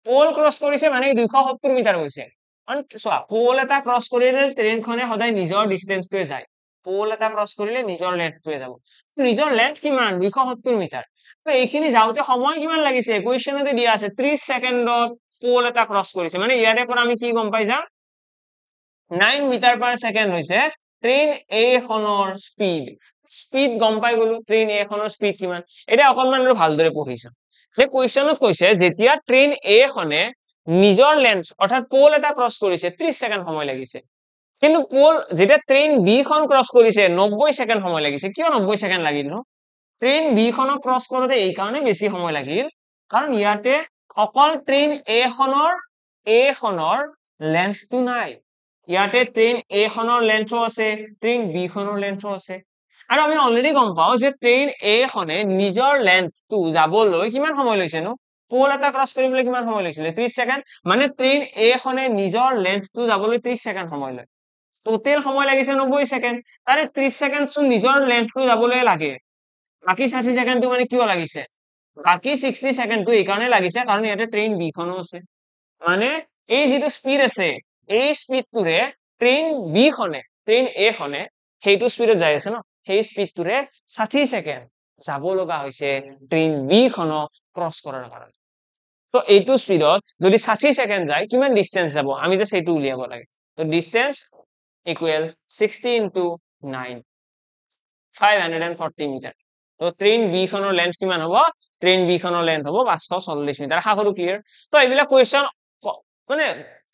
পোল ক্ৰছ কৰিছে মানে 270 মিটাৰ হৈছে কাৰণ চোৱা পোল এটা ক্ৰছ কৰিলে ট্ৰেইনখনে সদায় নিজৰ ডিসটেন্সটোৱে যায় পোল এটা ক্ৰছ কৰিলে নিজৰ লেন্থটোৱে যাব নিজৰ লেন্থ কিমান 270 মিটাৰ তো এইখিনি যাওতে সময় কিমান লাগিছে কোৱেশ্চনতে দিয়া আছে 30 সেকেন্ডত পোল এটা ক্ৰছ কৰিছে মানে ইয়াৰে পৰা আমি কি গম পাই যাম 9 মিটাৰ পাৰ ছেকেণ্ড হৈছে ট্ৰেইন A খনৰ স্পীড গম পাই গলো ট্ৰেইন A খনৰ স্পীড কিমান এটা অকনমান আৰু ভালদৰে পঢ়িছো যে কোৱেশ্চনত কৈছে যেতিয়া ট্ৰেইন A খনে নিজৰ লেন্থ অৰ্থাৎ পোল এটা ক্ৰছ কৰিছে 30 সেকেন্ড সময় লাগিছে কিন্তু পোল যেতিয়া ট্ৰেইন B খন ক্ৰছ কৰিছে 90 সেকেন্ড সময় লাগিছে কিয় 90 সেকেন্ড লাগিল নো ট্ৰেইন B খনক ক্ৰছ কৰোতে এই কাৰণে বেছি সময় লাগিল কাৰণ ইয়াতে অকল ট্ৰেইন A খনৰ লেন্থটো নাই ইয়াতে ট্ৰেইন A খনৰ লেন্থো আছে ট্ৰেইন B খনৰ লেন্থো আছে আৰু আমি অলৰেডি গম পাও যে ট্ৰেইন A খনে নিজৰ লেন্থটো যাবলৈ কিমান সময় লৈছে নো পোল এটা ক্ৰছ কৰিবলৈ কিমান সময় লৈছিল 30 সেকেন্ড মানে ট্ৰেইন A খনে নিজৰ লেন্থটো যাবলৈ 30 সেকেন্ড সময় লয় টোটাল সময় লাগিছে 90 সেকেন্ড তাৰে 30 সেকেন্ড চোন নিজৰ লেন্থটো যাবলৈ লাগে বাকি 60 সেকেন্ডটো মানে কিয় লাগিছে বাকি 60 সেকেন্ডটো এই কাৰণে লাগিছে কাৰণ ইয়াতে ট্ৰেইন B খনো আছে মানে এই যেটো স্পীড আছে এই স্পীডটোৰে ট্ৰেইন B খনে ট্ৰেইন A খনে হেইটো স্পীডত যাই আছে ন সেই স্পীডটোৰে 60 সেকেন্ড যাব লগা হৈছে ট্ৰেইন B খনক ক্ৰছ কৰাৰ কাৰণে তো এইটো স্পীডত যদি 60 সেকেন্ড যায় কিমান ডিসটেন্স যাব আমি যে সেইটো উলিয়াব লাগে তো ডিসটেন্স ইকুৱেল 60 into 9 540 মিটাৰ তো ট্ৰেইন B খনৰ লেন্থ কিমান হ'ব ট্ৰেইন B খনৰ লেন্থ হ'ব 540 মিটাৰ আশা কৰো ক্লিয়াৰ তো এইবিলাক কোৱেশ্চন মানে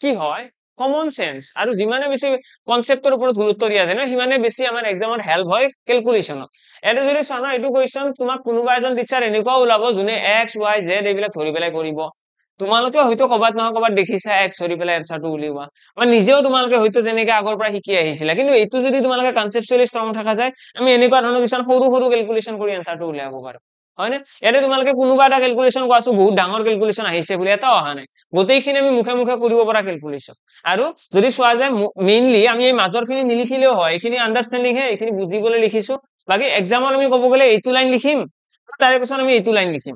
কি হয় কমন সেন্স আৰু যিমানে বেছি কনসেপ্টৰ ওপৰত গুৰুত্ব দিয়া যায় ন সিমানে বেছি আমাৰ এক্সামত হেল্প হয় ক্যালকুলেশনত এটো যদি চানা এটো কোৱেশ্চন তোমাক কোনোবা এজন টিচাৰ এনেকুৱা ওলাব যোনে x y z এইবিলাক ধৰি পেলাই কৰিব তোমালোকে হয়তো কবাত নহয় কবাত দেখিছা x ধৰি পেলাই এনসাৰটো উলিওৱা বা নিজেও তোমালোকে হয়তো তেনেকৈ আগৰ পৰা শিকি আহিছিলা কিন্তু এইটো যদি তোমালোকে কনসেপচুয়ালি ষ্ট্ৰং থাকা যায় আমি এনেকুৱা ধৰণৰ কিছুমান সৰু সৰু ক্যালকুলেশন কৰি এনসাৰটো উলিয়াব পাৰো হয়নে ইয়াতে তোমালোকে কোনোবা এটা ক্যালকুলেশন কোৱাছো বহুত ডাঙৰ ক্যালকুলেশন আহিছে বুলি এটা অহা নাই গোটেইখিনি আমি মুখে মুখে কৰিব পৰা ক্যালকুলেশন আৰু যদি চোৱা যায় মেইনলি আমি এই মাজৰখিনি নিলিখিলেও হয় এইখিনি আন্ডাৰস্ট্যান্ডিং হে এইখিনি বুজিবলৈ লিখিছো বাকি এক্সামত আমি ক'ব গলে এইটো লাইন লিখিম তাৰে পিছত আমি এইটো লাইন লিখিম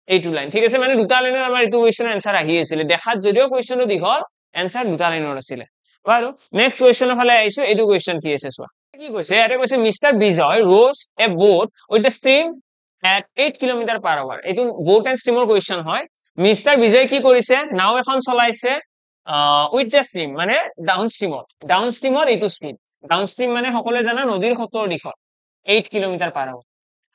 এইটো লাইন ঠিক আছে মানে দুটা লাইনৰ আমাৰ এইটো কোৱেশ্চনৰ এনসাৰ আহি আছিল দেখাত যদিও কোৱেশ্চনটো দীঘল এনসাৰ দুটা লাইনৰ আছিল বাৰু নেক্সট কোৱেশ্চনৰ ফালে আইছো এইটো কোৱেশ্চন কি আছে চোৱা কি কৈছে এটা কৈছে mister Vijay rows a boat with the stream at 8 kilometre per hour এইটো boat and streamer কোৱেশ্চন হয় মিস্টাৰ বিজয় কি কৰিছে নাও এখন চলাইছে with the stream মানে ডাউনষ্ট্ৰীমত এইটো স্পীড ডাউনষ্ট্ৰীম মানে সকলোৱে জানা নদীৰ সোঁতৰ দিশত 8 kilometre per hour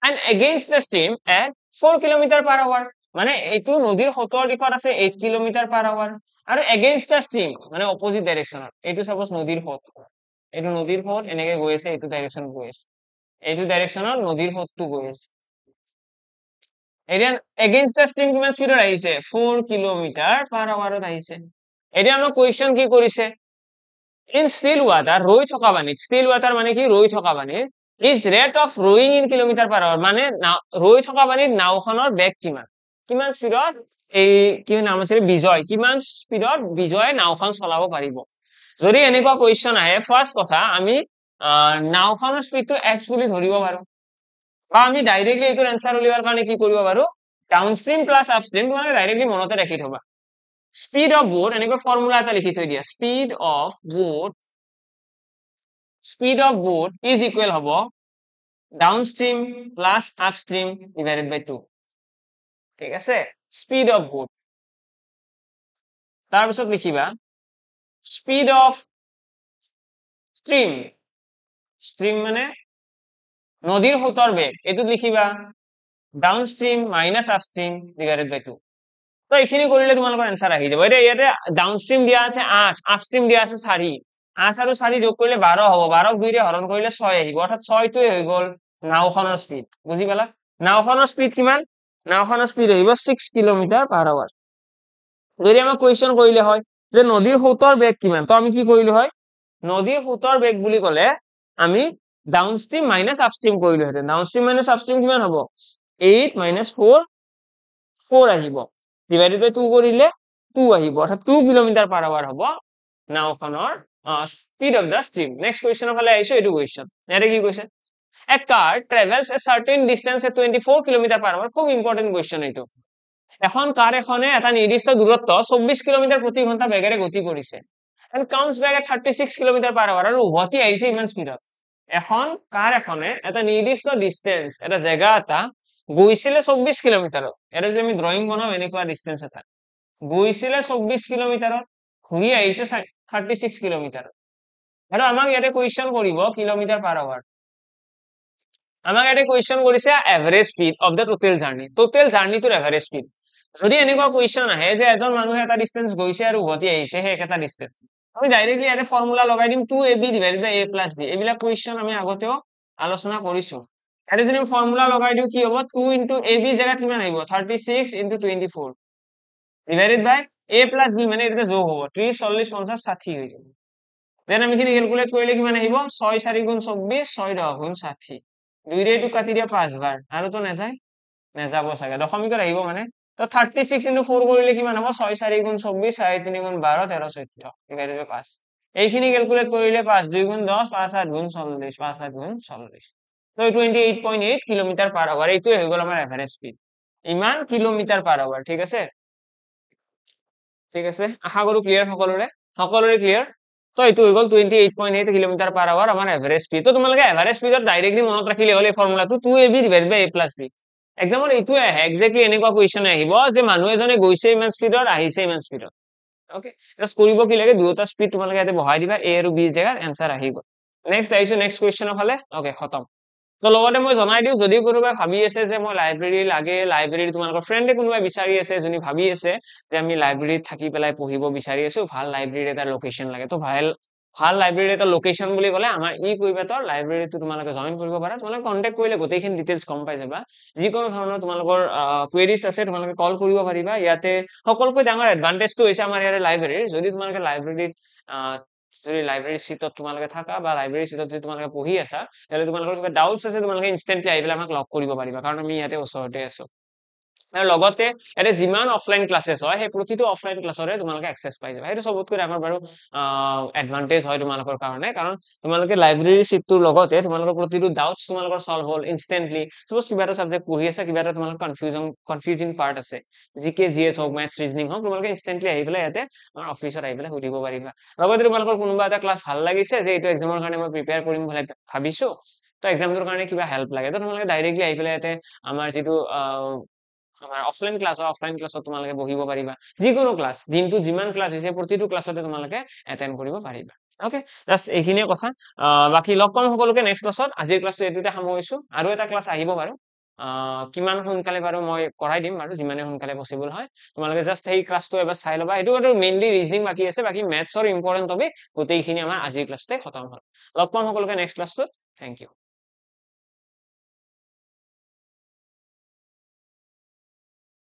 and against the stream at 4 kilometre per hour মানে এইটো নদীৰ সোঁতৰ দিশত আছে 8 কিলোমিটাৰ per hour আৰু against the stream মানে অপোজিট ডাইৰেকশনত এইটো সাপোজ নদীৰ সোঁত এইটো নদীৰ সোঁত এনেকৈ গৈ আছে এইটো ডাইৰেকশনত গৈ আছে এইটো ডাইৰেকশনত নদীৰ সোঁতটো গৈ আছে এৰিয়ান against the stream কিমান স্পীডত আহিছে 4 কিলোমিটাৰ per hour ত আহিছে এতিয়া আমাৰ কোৱেশ্চন কি কৰিছে in still water ৰৈ থকা পানীত still water মানে কি ৰৈ থকা পানীত is rate of rowing in kilometer per hour মানে ৰৈ থকা পানীত নাওখনৰ বেগ কিমান স্পীডত এই কি নাম আছে বিজয় কিমান স্পীডত বিজয় নাওখন চলাব পাৰিব যদি এনেকুৱা কোৱেশ্চন আহে ফাৰ্স্ট কথা আমি নাওখনৰ স্পীডটো x বুলি ধৰিব পাৰো বা আমি ডাইৰেক্টলি এইটোৰ এনসাৰ উলিয়াৰ কাৰণে কি কৰিব পাৰো ডাউনষ্ট্ৰীম প্লাস আপষ্ট্ৰীম তোমালোকে ডাইৰেক্টলি মনতে ৰাখি থবা স্পীড অফ বোট এনেকৈ ফৰ্মুলা এটা লিখি থৈ দিয়া speed of boat speed of boat is equal হব downstream plus upstream divided by 2 ঠিক আছে speed of boat তাৰ পিছত লিখিবা speed of stream মানে নদীৰ সোঁতৰ বেগ এটো লিখিবা downstream minus upstream divided by 2 তো এইখিনি কৰিলে তোমালোকৰ आंसर আহি যাব এটা ইয়াতে ডাউনস্ট্ৰিম দিয়া আছে 8 আপস্ট্ৰিম দিয়া আছে 4 8 আৰু 4 যোগ কৰিলে 12 হ'ব 12 ক 2 ৰে হৰণ কৰিলে 6 আহিব অৰ্থাৎ 6 টোই হৈ গল নাওখনৰ স্পিড বুজি পালা নাওখনৰ স্পিড কিমান নাওখনৰ স্পিড আহিব 6 কিলোমিটাৰ/আৱাৰ যদি আমাক কোৱেশ্চন কৰিলে হয় যে নদীৰ সোঁতৰ বেগ কিমান তো আমি কি কৰিলো হয় নদীৰ সোঁতৰ বেগ বুলি ক'লে আমি ডাউনস্ট্ৰিম মাইনাস আপস্ট্ৰিম কৰিলো হেতে ডাউনস্ট্রিম মাইনাস আপস্ট্রিম কিমান হ'ব 8 - 4 4 আহিব divided by 2 কৰিলে 2 আহিব অৰ্থাৎ 2 কিলোমিটাৰ/আৱাৰ হ'ব নাওখনৰ speed of the stream next question ফালে আইছো এটো কোৱেশ্চন ইয়াতে কি কৈছে a car travels a certain distance at 24 কিলোমিটাৰ/আৱাৰ খুব ইম্পৰ্টেন্ট কোৱেশ্চন এইটো এখন কাৰ এখনে এটা নিৰ্দিষ্ট দূৰত্ব 24 কিলোমিটাৰ প্ৰতি ঘণ্টা বেগেৰে গতি কৰিছে and comes back at 36 কিলোমিটাৰ/আৱাৰ আৰু উভতি আহিছে ইমান স্পিডত এখন কাৰ এখনে এটা নিৰ্দিষ্ট ডিসটেন্স এটা জায়গা এটা গৈছিলে 24 কিলোমিটাৰত এটা যদি আমি ড্ৰয়িং বনাও এনেকুৱা ডিসটেন্স এটা গৈছিলে 24 কিলোমিটাৰত ঘূৰি আহিছে 36 কিলোমিটাৰত আৰু আমাক ইয়াতে কোৱেশ্চন কৰিব কিলোমিটাৰ/আৱাৰ আমাক ইয়াতে কোৱেশ্চন কৰিছে average speed of the total জাৰ্নিটোৰ এভাৰেজ স্পিড যদি এনেকুৱা কোৱেশ্চন আহে যে এজন মানুহে এটা ডিসটেন্স গৈছে আৰু উভতি আহিছে হে একেটা ডিসটেন্স আমি ডাইৰেক্টলি ইয়াতে ফৰ্মুলা লগাই দিম 2ab divided by a plus b এইবিলাক কোৱেশ্চন আমি আগতেও আলোচনা কৰিছো ইয়াতে যদি ফৰ্মুলা লগাই দিও কি হ'ব 2 into ab জায়গাত কিমান আহিব 36 into 24 divided by a plus b মানে এটা যোগ হ'ব 30 40 50 60 হৈ যাব দেন আমি খিনি ক্যালকুলেট কৰিলে কিমান আহিব 6 4 গুণ 24 6 10 গুণ 60 দুই ৰে এইটো কাটি দিয়া 5 বাৰ আৰু তো নেযায় নেযাব চাগে দশমিকত আহিব মানে তো 36 into 4 কৰিলে কিমান হ'ব 6 4 গুণ 24 6 3 গুণ 12 13 14 divided by 5 এইখিনি ক্যালকুলেট কৰিলে 5 2 গুণ 10 5 8 গুণ 40 5 8 গুণ 40 তো 28.8 কিলোমিটাৰ/আৱাৰ এইটো হৈ গল আমাৰ এভাৰেজ স্পিড ইমান কিলোমিটাৰ/আৱাৰ ঠিক আছে আশা কৰো ক্লিয়াৰ সকলোৰে ক্লিয়াৰ তো এইটো হৈ গল 28.8 কিলোমিটাৰ/আৱাৰ আমাৰ এভাৰেজ স্পিড তো তোমালোকে এভাৰেজ স্পিডত ডাইৰেক্টলি মনত ৰাখিলে হ'ল এই ফৰ্মুলাটো 2ab divided by a plus b এক্সামত এইটো আহে এক্স্যাক্টলি এনেকুৱা কোৱেশ্চন আহিব যে মানুহ এজনে গৈছে ইমান স্পিডত আহিছে ইমান স্পিডত ওকে জাস্ট কৰিব কি লাগে দুটা স্পিড তোমালোকে ইয়াতে বহাই দিবা a আৰু b জায়গাত आंसर আহি গল নেক্সট আইছো নেক্সট কোৱেশ্চনৰ ফালে ওকে খতম তো লগতে মই জনাই দিও যদি কোনোবাই ভাবি আছে যে মই লাইব্ৰেৰী লাগে লাইব্ৰেৰী তোমালোকৰ ফ্ৰেণ্ডে কোনোবাই বিচাৰি আছে যদি ভাবি আছে যে আমি লাইব্ৰেৰীত থাকি পেলাই পঢ়িব বিচাৰি আছো ভাল লাইব্ৰেৰী এটা লোকেশন লাগে তো ভাল লাইব্ৰেৰী এটা লোকেশন বুলি ক'লে আমাৰ ই কুইবেটৰ লাইব্ৰেৰীটো তোমালোকে জয়েন কৰিব পাৰা তোমালোকে কন্টাক্ট কৰিলে গোটেইখিনি ডিটেইলছ গম পাই যাবা যিকোনো ধৰণৰ তোমালোকৰ কোৱেৰিজ আছে তোমালোকে কল কৰিব পাৰিবা ইয়াতে সকলোকৈ ডাঙৰ এডভান্টেজটো হৈছে আমাৰ ইয়াৰ লাইব্ৰেৰী যদি তোমালোকে লাইব্ৰেৰীত যদি লাইব্ৰেৰী সিটত তোমালোকে থাকা বা লাইব্ৰেৰী সিটত যদি তোমালোকে পঢ়ি আছা তাহলে তোমালোকৰ কিবা ডাউটছ আছে তোমালোকে ইনস্ট্যান্টলি আহি পেলাই আমাক লগ কৰিব পাৰিবা কাৰণ আমি ইয়াতে ওচৰতে আছো আৰু লগতে এতে যিমান অফলাইন ক্লাसेस হয় সেই প্ৰতিটো অফলাইন ক্লাছৰে তোমালোকে এক্সেস পাই যাবা সেইটো সবতকৈ ডাঙৰ বাৰু এডভান্টেজ হয় তোমালোকৰ কাৰণে কাৰণ তোমালোকে লাইব্ৰেৰী সিটটোৰ লগতে তোমালোকৰ প্ৰতিটো ডাউটছ তোমালোকৰ সলভ হ'ল ইনস্ট্যান্টলি সপোজ কিবা এটা সাবজেক্ট পঢ়ি আছে কিবা এটা তোমালোকৰ কনফিউজিং পাৰ্ট আছে জিকে জিএস হওক ম্যাথছ ৰিজনিং হওক তোমালোকে ইনস্ট্যান্টলি আহি পেলাই ইয়াতে আমাৰ অফিচত আহি পেলাই সুধিব পাৰিবা লগতে তোমালোকৰ কোনোবা এটা ক্লাছ ভাল লাগিছে যে এইটো এক্সামৰ কাৰণে মই প্ৰিপেয়াৰ কৰিম বুলি ভাবিছো তো এক্সামটোৰ কাৰণে কিবা হেল্প লাগে তো তোমালোকে ডাইৰেক্টলি আহি পেলাই ইয়াতে আমাৰ যেটো আমাৰ অফলাইন ক্লাছত তোমালোকে বহিব পাৰিবা যিকোনো ক্লাছ দিনটো যিমান ক্লাছ হৈছে প্ৰতিটো ক্লাছতে তোমালোকে এটেন্ড কৰিব পাৰিবা ওকে জাস্ট এইখিনিয়ে কথা বাকি লগ পাম সকলোকে নেক্সট ক্লাছত আজিৰ ক্লাছটো এটোতে সামৰিছো আৰু এটা ক্লাছ আহিব বাৰু কিমান সোনকালে বাৰু মই কৰাই দিম বাৰু যিমানে সোনকালে পসিবল হয় তোমালোকে জাস্ট এই ক্লাছটো এবাৰ চাই লবা এটো মেইনলি ৰিজনিং বাকি আছে বাকি ম্যাথছৰ ইম্পৰ্টেন্ট টপিক গোটেইখিনি আমাৰ আজিৰ ক্লাছতে খতম হ'ল লগ পাম সকলোকে নেক্সট ক্লাছটো থ্যাংক ইউ